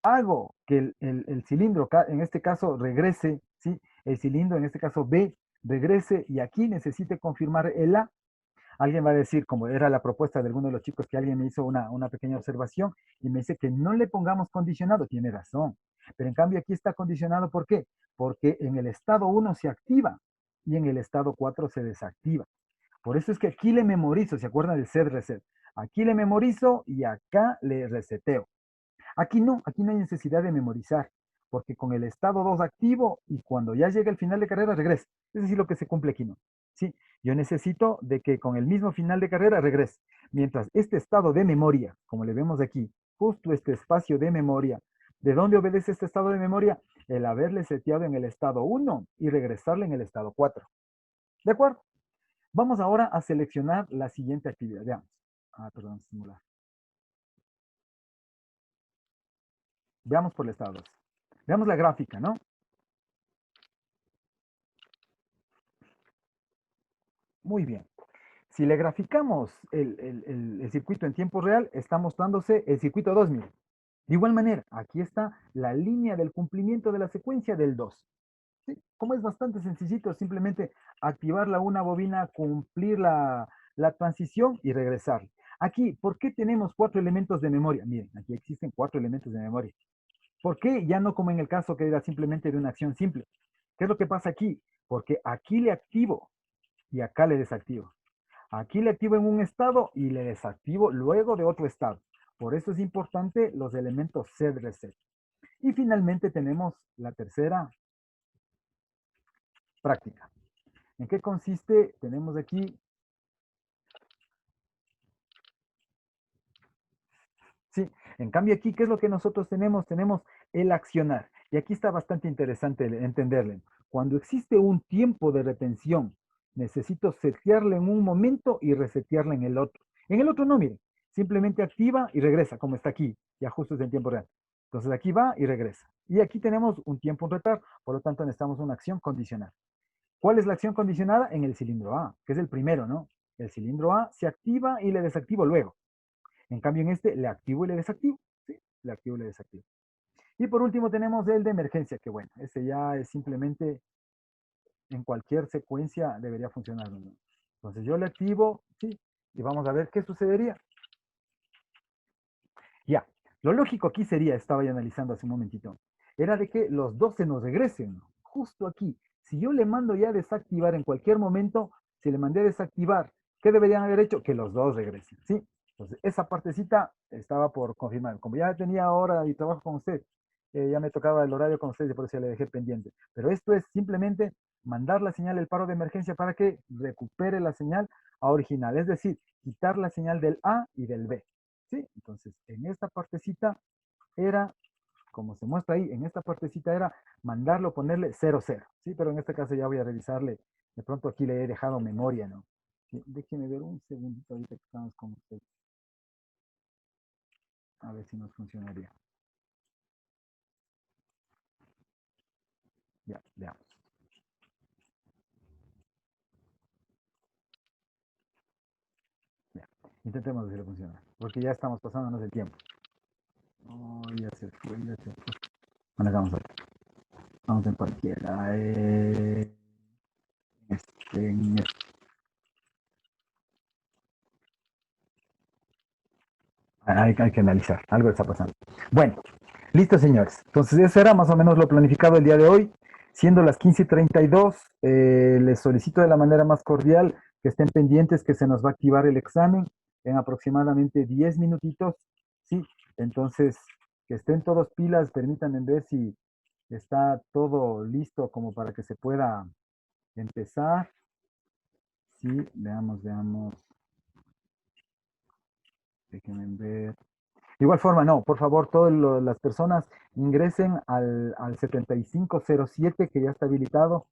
hago que el cilindro, en este caso, regrese, ¿sí? El cilindro, en este caso B, regrese y aquí necesite confirmar el A. Alguien va a decir, como era la propuesta de alguno de los chicos, que alguien me hizo una pequeña observación y me dice que no le pongamos condicionado. Tiene razón. Pero en cambio aquí está condicionado, ¿por qué? Porque en el estado 1 se activa y en el estado 4 se desactiva. Por eso es que aquí le memorizo, ¿se acuerdan del set reset? Aquí le memorizo y acá le reseteo. Aquí no hay necesidad de memorizar, porque con el estado 2 activo y cuando ya llega el final de carrera regresa. Es decir, lo que se cumple aquí, ¿no? Sí, yo necesito de que con el mismo final de carrera regrese. Mientras este estado de memoria, como le vemos aquí, justo este espacio de memoria, ¿de dónde obedece este estado de memoria? El haberle seteado en el estado 1 y regresarle en el estado 4. ¿De acuerdo? Vamos ahora a seleccionar la siguiente actividad. Veamos. Perdón, simular. Veamos por el estado 2. Veamos la gráfica, ¿no? Muy bien. Si le graficamos el circuito en tiempo real, está mostrándose el circuito 2, miren. De igual manera, aquí está la línea del cumplimiento de la secuencia del 2. ¿Sí? Como es bastante sencillito, simplemente activar la una bobina, cumplir la transición y regresar. Aquí, ¿por qué tenemos 4 elementos de memoria? Miren, aquí existen 4 elementos de memoria. ¿Por qué? Ya no como en el caso que era simplemente de una acción simple. ¿Qué es lo que pasa aquí? Porque aquí le activo y acá le desactivo. Aquí le activo en un estado y le desactivo luego de otro estado. Por eso es importante los elementos set reset. Y finalmente tenemos la tercera práctica. ¿En qué consiste? Tenemos aquí, sí, en cambio aquí, ¿qué es lo que nosotros tenemos? Tenemos el accionar. Y aquí está bastante interesante entenderle. Cuando existe un tiempo de retención, necesito setearle en un momento y resetearle en el otro. En el otro no, mire, simplemente activa y regresa, como está aquí, y ajustes en tiempo real. Entonces aquí va y regresa. Y aquí tenemos un tiempo en retardo, por lo tanto necesitamos una acción condicional. ¿Cuál es la acción condicionada? En el cilindro A, que es el primero, ¿no? El cilindro A se activa y le desactivo luego. En cambio, en este le activo y le desactivo. ¿Sí? Le activo y le desactivo. Y por último tenemos el de emergencia, que bueno, ese ya es simplemente en cualquier secuencia debería funcionar, ¿no? Entonces yo le activo, ¿sí? Y vamos a ver qué sucedería. Ya, lo lógico aquí sería, estaba ya analizando hace un momentito, era de que los dos se nos regresen, ¿no? Justo aquí. Si yo le mando ya a desactivar en cualquier momento, si le mandé a desactivar, ¿qué deberían haber hecho? Que los dos regresen, ¿sí? Entonces, esa partecita estaba por confirmar. Como ya tenía hora y trabajo con usted, ya me tocaba el horario con usted y por eso ya le dejé pendiente. Pero esto es simplemente mandar la señal del paro de emergencia para que recupere la señal a original, es decir, quitar la señal del A y del B. ¿Sí? Entonces, en esta partecita era, como se muestra ahí, en esta partecita era mandarlo, ponerle 00, ¿sí? Pero en este caso ya voy a revisarle, de pronto aquí le he dejado memoria, ¿no? Sí, déjeme ver un segundito ahorita que estamos con usted. A ver si nos funcionaría. Ya, veamos. Ya. Intentemos ver si le funciona, porque ya estamos pasándonos el tiempo. Oh, ya se fue, ya se fue. Bueno, vamos a ver. Vamos en cualquiera. En este. Hay que analizar, algo está pasando. Bueno, listo, señores. Entonces, eso era más o menos lo planificado el día de hoy. Siendo las 15:32, les solicito de la manera más cordial que estén pendientes que se nos va a activar el examen en aproximadamente 10 minutitos. Sí, entonces, que estén todos pilas, permítanme ver si está todo listo como para que se pueda empezar. Sí, veamos, veamos. Déjenme ver. De igual forma, no, por favor, todas las personas ingresen al 7507 que ya está habilitado.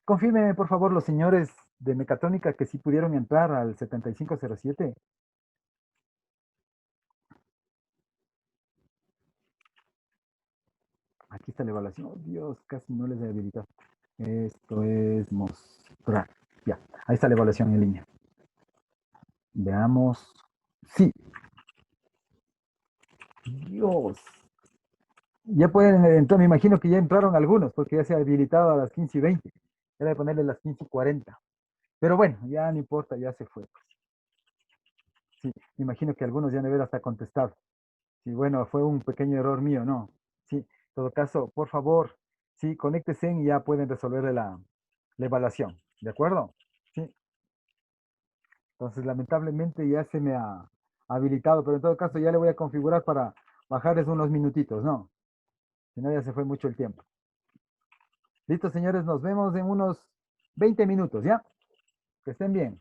Confírmenme, por favor, los señores de mecatrónica que sí pudieron entrar al 7507. Aquí está la evaluación. Oh, Dios, casi no les he habilitado. Esto es mostrar. Ya, ahí está la evaluación en línea. Veamos. Sí. Dios. Ya pueden entrar, me imagino que ya entraron algunos, porque ya se ha habilitado a las 15:20. Era de ponerle las 15:40. Pero bueno, ya no importa, ya se fue. Sí, me imagino que algunos ya han de haber hasta contestado. Sí, bueno, fue un pequeño error mío, ¿no? Sí, en todo caso, por favor, sí, conéctense y ya pueden resolver la evaluación, ¿de acuerdo? Sí, entonces lamentablemente ya se me ha habilitado, pero en todo caso ya le voy a configurar para bajarles unos minutitos, ¿no? Si no, ya se fue mucho el tiempo. Listo, señores, nos vemos en unos 20 minutos, ¿ya? Que estén bien.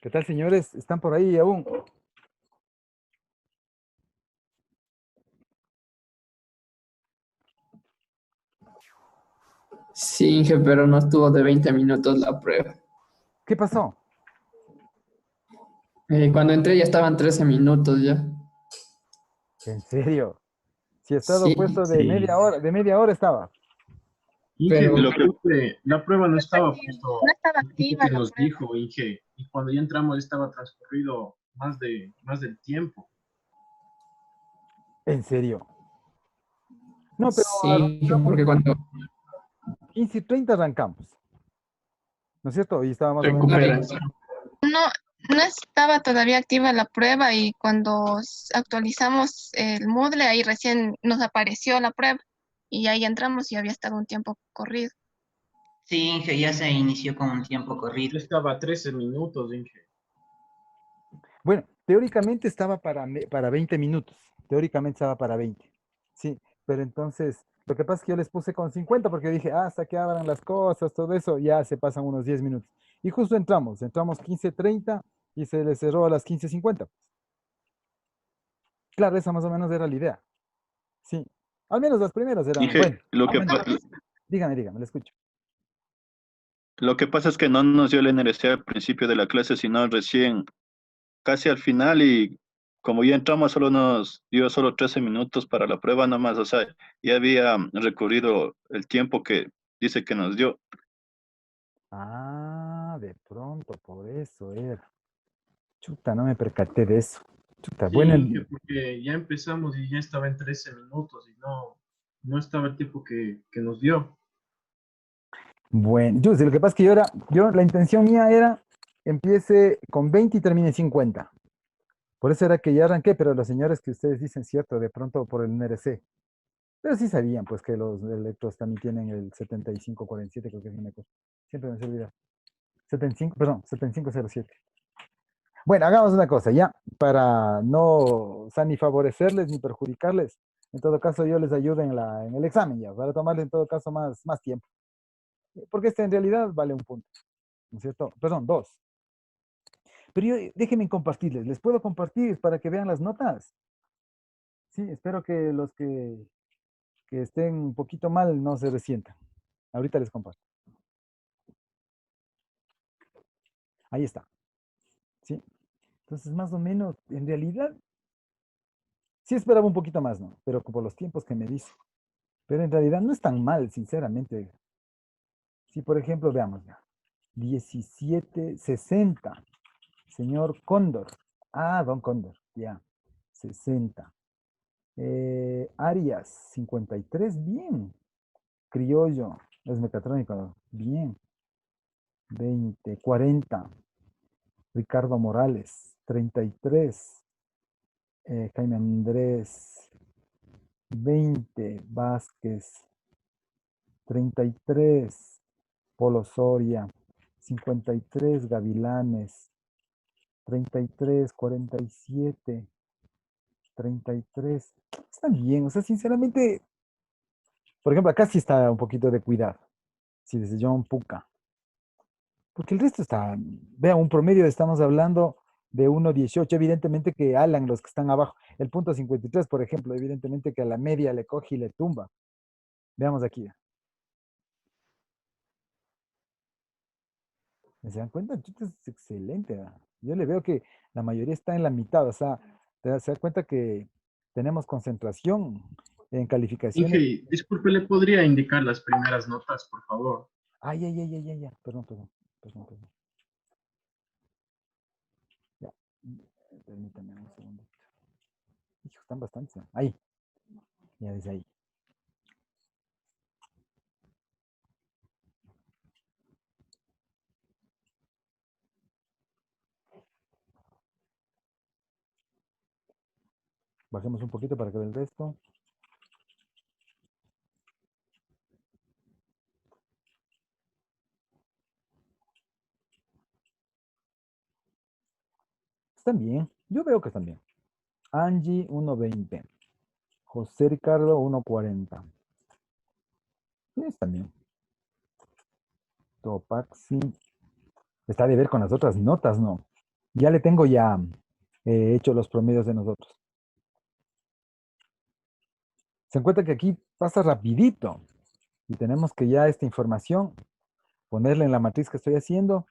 ¿Qué tal, señores? ¿Están por ahí aún? Sí, Inge, pero no estuvo de 20 minutos la prueba. ¿Qué pasó? Cuando entré ya estaban 13 minutos ya. ¿En serio? Si he estado Sí, puesto Sí. de media hora estaba. Inge, pero creo que la prueba no estaba No puesto estaba el tiempo activa que la nos prueba. dijo, Inge, y cuando ya entramos estaba transcurrido más del tiempo. ¿En serio? No, pero sí, Inge, arrancamos porque cuando 15:30 arrancamos. ¿No es cierto? Y estaba más o menos. recuperas, No, no estaba todavía activa la prueba y cuando actualizamos el Moodle, ahí recién nos apareció la prueba y ahí entramos y había estado un tiempo corrido. Sí, Inge, ya se inició con un tiempo Ya corrido. estaba a 13 minutos, Inge. Bueno, teóricamente estaba para 20 minutos. Teóricamente estaba para 20. Sí, pero entonces, lo que pasa es que yo les puse con 50 porque dije, hasta que abran las cosas, todo eso, ya se pasan unos 10 minutos. Y justo entramos 15:30 y se les cerró a las 15:50. Claro, esa más o menos era la idea. Sí, al menos las primeras eran, Dije, bueno, al menos, dígame, le escucho. lo que pasa es que no nos dio el NRC al principio de la clase, sino recién casi al final y como ya entramos solo nos dio solo 13 minutos para la prueba nomás, o sea, ya había recorrido el tiempo que dice que nos dio. Ah, de pronto, por eso era. Chuta, no me percaté de eso. Chuta, Sí, bueno, Inge, porque ya empezamos y ya estaba en 13 minutos y no estaba el tiempo que nos dio. bueno, yo, lo que pasa es que la intención mía era empiece con 20 y termine 50. Por eso era que ya arranqué, pero los señores que ustedes dicen cierto, de pronto por el NRC. Pero sí sabían, pues, que los electros también tienen el 7547, creo que es una cosa. Siempre me se olvida. 75, perdón, 7507. Bueno, hagamos una cosa, ya, para no, o sea, ni favorecerles ni perjudicarles. En todo caso, yo les ayudo en el examen ya, para tomarle en todo caso más tiempo. Porque este en realidad vale un punto, ¿no es cierto? Perdón, dos. Pero déjenme compartirles, les puedo compartir para que vean las notas. Sí, espero que los que estén un poquito mal no se resientan. Ahorita les comparto. Ahí está. ¿Sí? Entonces, más o menos, en realidad, sí esperaba un poquito más, ¿no? Pero por los tiempos que me dice. Pero en realidad no es tan mal, sinceramente. Si, por ejemplo, veamos ya. 1760. Señor Cóndor. Ah, don Cóndor, ya. 60. Arias, 53, bien. Criollo, es mecatrónico, bien. 20, 40. Ricardo Morales, 33. Jaime Andrés, 20. Vázquez, 33. Polo Soria, 53. Gavilanes, 33, 47. 33. Está bien, o sea, sinceramente, por ejemplo, acá sí está un poquito de cuidado. Sí, desde John Puka. Porque el resto está, vea, un promedio estamos hablando de 1,18. Evidentemente que Alan, los que están abajo, el punto 53, por ejemplo, evidentemente que a la media le coge y le tumba. Veamos aquí. ¿Se dan cuenta? Chuta, es excelente. Yo le veo que la mayoría está en la mitad, o sea, se da cuenta que tenemos concentración en calificaciones. Inge, disculpe, ¿le podría indicar las primeras notas, por favor? Ay, ay, ay, ay, ay, ay, perdón. Ya, permítame un segundo. Hijo, están bastantes. Ahí, ya desde ahí. Bajemos un poquito para que vea el resto. Están bien. Yo veo que están bien. Angie, 1,20. José Ricardo, 1,40. Sí, están bien. Topaxi. Está de ver con las otras notas, ¿no? Ya le tengo ya hecho los promedios de nosotros. Se encuentra que aquí pasa rapidito. Y tenemos que ya esta información ponerla en la matriz que estoy haciendo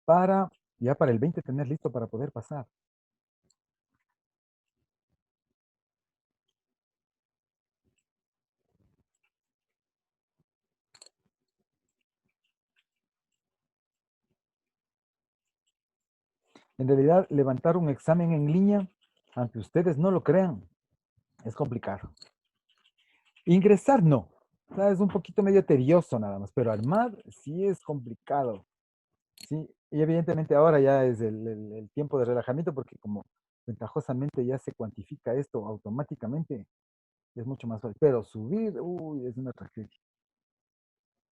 para, ya para el 20 tener listo para poder pasar. En realidad, levantar un examen en línea, aunque ustedes no lo crean, es complicado. Ingresar, no. O sea, es un poquito medio tedioso nada más, pero armar sí es complicado. Sí, y evidentemente ahora ya es el tiempo de relajamiento porque como ventajosamente ya se cuantifica esto automáticamente, es mucho más fácil. Pero subir, uy, es una tragedia.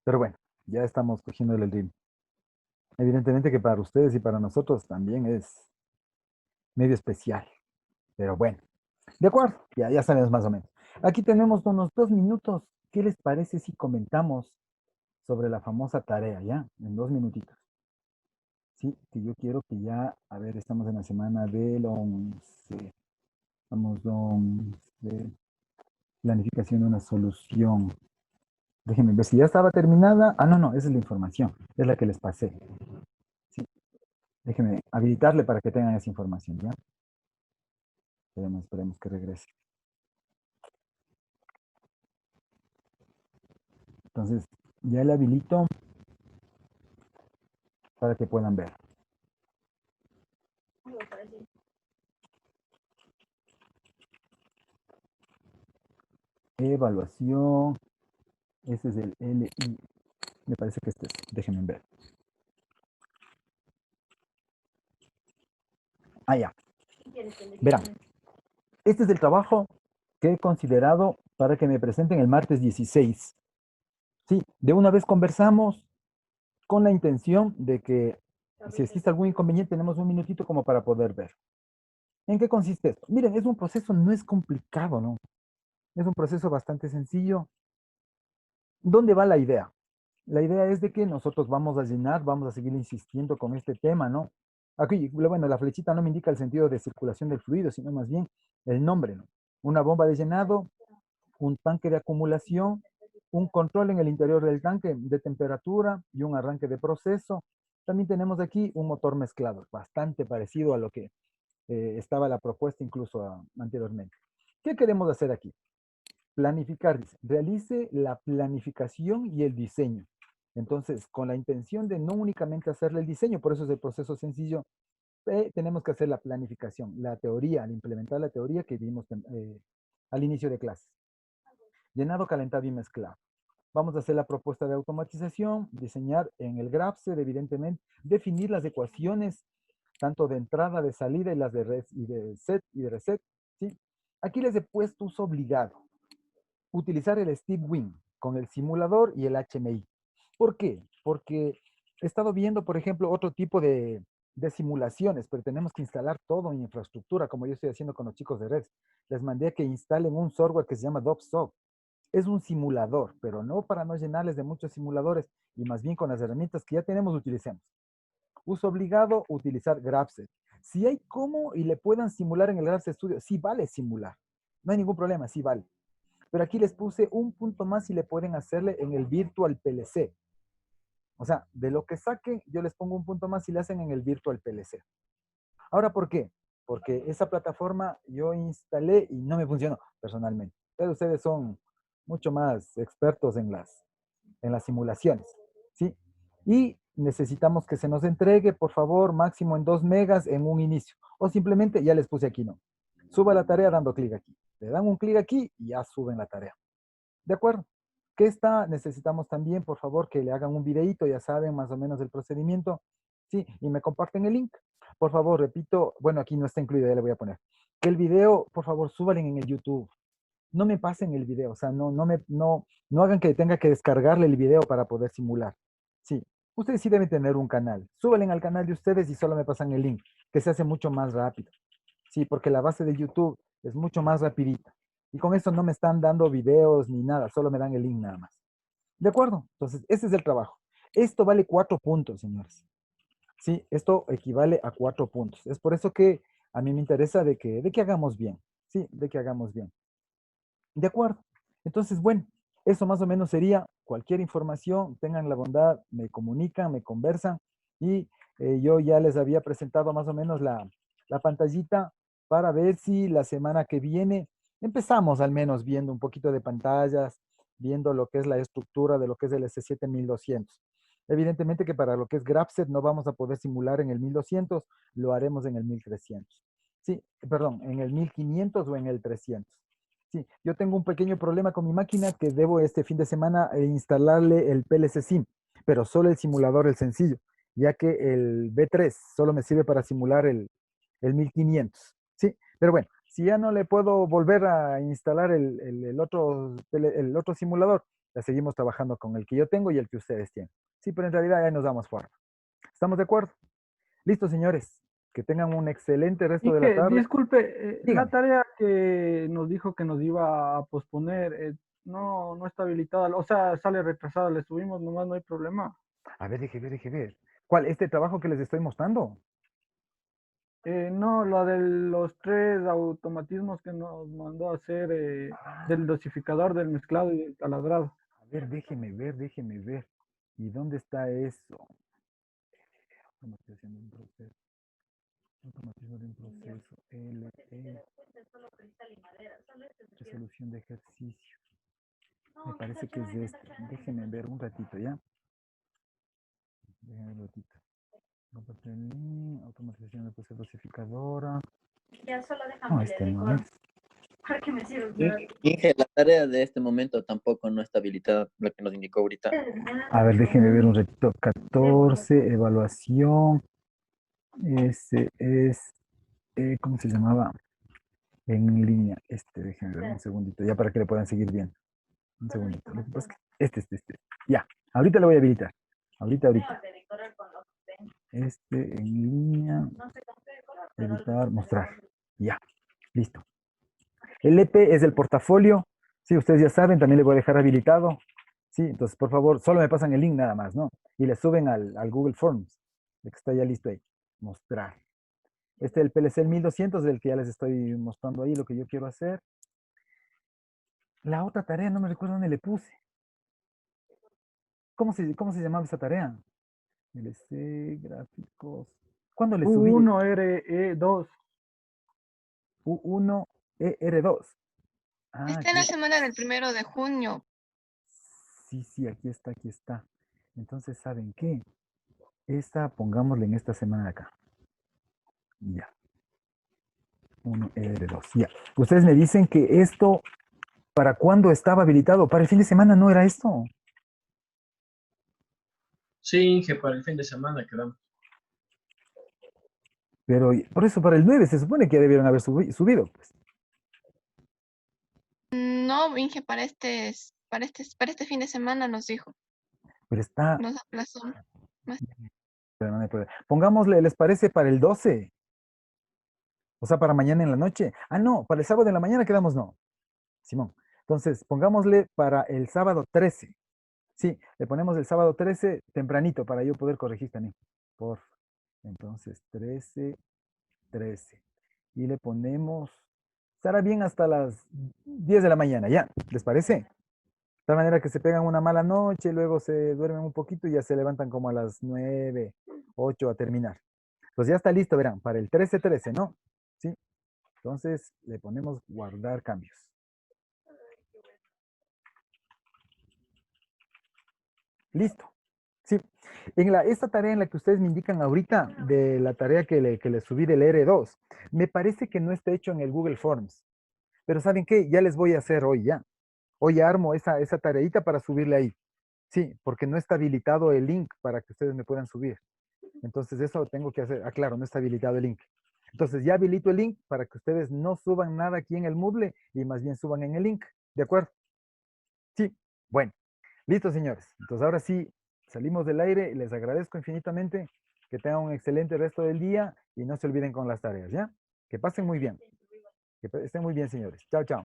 Pero bueno, ya estamos cogiendo el ritmo. Evidentemente que para ustedes y para nosotros también es medio especial. Pero bueno, de acuerdo, ya sabemos más o menos. Aquí tenemos unos 2 minutos. ¿Qué les parece si comentamos sobre la famosa tarea, ya? En 2 minutitos. Sí, que yo quiero que ya, a ver, estamos en la semana del 11. Vamos 11. Planificación de una solución. Déjenme ver si ya estaba terminada. Ah, no, esa es la información. Es la que les pasé. Sí, déjenme habilitarle para que tengan esa información, ¿ya? Esperemos que regrese. Entonces, ya le habilito para que puedan ver. Evaluación. Este es el LI. Me parece que este es. Déjenme ver. Ah, ya. Verán. Este es el trabajo que he considerado para que me presenten el martes 16. Sí, de una vez conversamos con la intención de que si existe algún inconveniente tenemos un minutito como para poder ver. ¿En qué consiste esto? Miren, es un proceso, no es complicado, ¿no? Es un proceso bastante sencillo. ¿Dónde va la idea? La idea es de que nosotros vamos a llenar, vamos a seguir insistiendo con este tema, ¿no? Aquí, bueno, la flechita no me indica el sentido de circulación del fluido, sino más bien el nombre, ¿no? Una bomba de llenado, un tanque de acumulación, un control en el interior del tanque de temperatura y un arranque de proceso. También tenemos aquí un motor mezclado, bastante parecido a lo que estaba la propuesta incluso anteriormente. ¿Qué queremos hacer aquí? Planificar, dice, realice la planificación y el diseño. Entonces, con la intención de no únicamente hacerle el diseño, por eso es el proceso sencillo, tenemos que hacer la planificación, la teoría, al implementar la teoría que vimos al inicio de clases. Llenado, calentado y mezclado. Vamos a hacer la propuesta de automatización, diseñar en el GraphSet, evidentemente, definir las ecuaciones, tanto de entrada, de salida y las de res y de set y de reset, ¿sí? Aquí les he puesto uso obligado. Utilizar el Steve Wynn con el simulador y el HMI. ¿Por qué? Porque he estado viendo, por ejemplo, otro tipo de simulaciones, pero tenemos que instalar todo en infraestructura, como yo estoy haciendo con los chicos de Rex. Les mandé a que instalen un software que se llama DovSoft. Es un simulador, pero no para no llenarles de muchos simuladores y más bien con las herramientas que ya tenemos, utilicemos. Uso obligado, utilizar GraphSet. Si hay cómo y le puedan simular en el GraphSet Studio, sí vale simular. No hay ningún problema, sí vale. Pero aquí les puse un punto más y le pueden hacerle en el Virtual PLC. O sea, de lo que saquen, yo les pongo un punto más y le hacen en el Virtual PLC. Ahora, ¿por qué? Porque esa plataforma yo instalé y no me funcionó personalmente. Pero ustedes son mucho más expertos en las simulaciones, ¿sí? Y necesitamos que se nos entregue, por favor, máximo en 2 megas en un inicio. O simplemente, ya les puse aquí, no. Suba la tarea dando clic aquí. Le dan un clic aquí y ya suben la tarea. ¿De acuerdo? ¿Qué está? Necesitamos también, por favor, que le hagan un videíto, ya saben más o menos el procedimiento. Sí, y me comparten el link. Por favor, repito, bueno, aquí no está incluido, ya le voy a poner. Que el video, por favor, súbalen en el YouTube. No me pasen el video, o sea, no hagan que tenga que descargarle el video para poder simular. Sí, ustedes sí deben tener un canal. Súbalen al canal de ustedes y solo me pasan el link, que se hace mucho más rápido. Sí, porque la base de YouTube es mucho más rapidita. Y con eso no me están dando videos ni nada, solo me dan el link nada más. ¿De acuerdo? Entonces, ese es el trabajo. Esto vale 4 puntos, señores. Sí, esto equivale a 4 puntos. Es por eso que a mí me interesa de que hagamos bien. Sí, de que hagamos bien. De acuerdo. Entonces, bueno, eso más o menos sería cualquier información, tengan la bondad, me comunican, me conversan y yo ya les había presentado más o menos la pantallita para ver si la semana que viene empezamos al menos viendo un poquito de pantallas, viendo lo que es la estructura de lo que es el S7-1200. Evidentemente que para lo que es Grapset no vamos a poder simular en el 1200, lo haremos en el 1300. Sí, perdón, en el 1500 o en el 300. Sí, yo tengo un pequeño problema con mi máquina que debo este fin de semana instalarle el PLC Sim, pero solo el simulador, el sencillo, ya que el B3 solo me sirve para simular el 1500. Sí, pero bueno, si ya no le puedo volver a instalar el otro simulador, ya seguimos trabajando con el que yo tengo y el que ustedes tienen. Sí, pero en realidad ya nos damos forma. ¿Estamos de acuerdo? Listo, señores. Que tengan un excelente resto de la tarde. Disculpe, la Dígame. tarea que nos dijo que nos iba a posponer, no está habilitada, o sea, sale retrasada, le subimos, nomás no hay problema. A ver, deje ver. ¿Cuál? ¿Este trabajo que les estoy mostrando? No, lo de los 3 automatismos que nos mandó a hacer del dosificador, del mezclado y del taladrado. A ver, déjeme ver. ¿Y dónde está eso? Automatización de un proceso. Automatismo de un proceso. Resolución de ejercicio. Me parece que es este. Déjenme ver un ratito, ¿ya? Déjenme ver un ratito. Automatización de proceso dosificadora. Ya solo déjame No, le este no decoro. es. ¿Para qué me sirve? Inge, la tarea de este momento tampoco no está habilitada, lo que nos indicó ahorita. A ver, déjenme ver un ratito. 14, evaluación. Ese es, ¿cómo se llamaba? En línea. Déjenme ver un segundito, ya para que le puedan seguir bien. Un segundito. Lo que pasa es que este. Ya, ahorita lo voy a habilitar. Ahorita. En línea. Editar, mostrar. Ya, listo. El EP es el portafolio. Sí, ustedes ya saben, también le voy a dejar habilitado. Sí, entonces, por favor, solo me pasan el link nada más, ¿no? Y le suben al Google Forms, de que está ya listo ahí. Mostrar. El PLC el 1200 del que ya les estoy mostrando ahí lo que yo quiero hacer. La otra tarea, no me recuerdo dónde le puse. ¿Cómo se llamaba esa tarea? LC, gráficos. ¿Cuándo le subí? U1RE2. U1ER2. Ah, Está en la semana del 1 de junio. Sí, aquí está. Entonces, ¿saben qué? Esta, pongámosle en esta semana de acá. Ya. 1R2. Ya. Ustedes me dicen que esto, ¿para cuándo estaba habilitado? ¿Para el fin de semana no era esto? Sí, Inge, para el fin de semana quedamos. Pero por eso para el 9 se supone que ya debieron haber subido, pues. No, Inge, para este fin de semana nos dijo. Pero está... Nos aplazó. Pero no hay problema. Pongámosle, ¿les parece para el 12? O sea, para mañana en la noche. Ah, no, para el sábado en la mañana quedamos no. Simón. Entonces, pongámosle para el sábado 13. Sí, le ponemos el sábado 13 tempranito para yo poder corregir también. Por entonces, 13. Y le ponemos, estará bien hasta las 10 de la mañana, ¿ya? ¿Les parece? De tal manera que se pegan una mala noche, luego se duermen un poquito y ya se levantan como a las 9, 8 a terminar. Pues ya está listo, verán, para el 13, ¿no? Sí. Entonces le ponemos guardar cambios. Listo. Sí. Esta tarea en la que ustedes me indican ahorita, de la tarea que le subí del R2, me parece que no está hecho en el Google Forms. Pero ¿saben qué? Ya les voy a hacer hoy ya. Hoy armo esa tareita para subirle ahí. Sí, porque no está habilitado el link para que ustedes me puedan subir. Entonces eso tengo que hacer. Ah, claro, no está habilitado el link. Entonces ya habilito el link para que ustedes no suban nada aquí en el Moodle y más bien suban en el link. ¿De acuerdo? Sí. Bueno. Listo, señores. Entonces ahora sí, salimos del aire. Les agradezco infinitamente. Que tengan un excelente resto del día y no se olviden con las tareas, ¿ya? Que pasen muy bien. Que estén muy bien, señores. Chao, chao.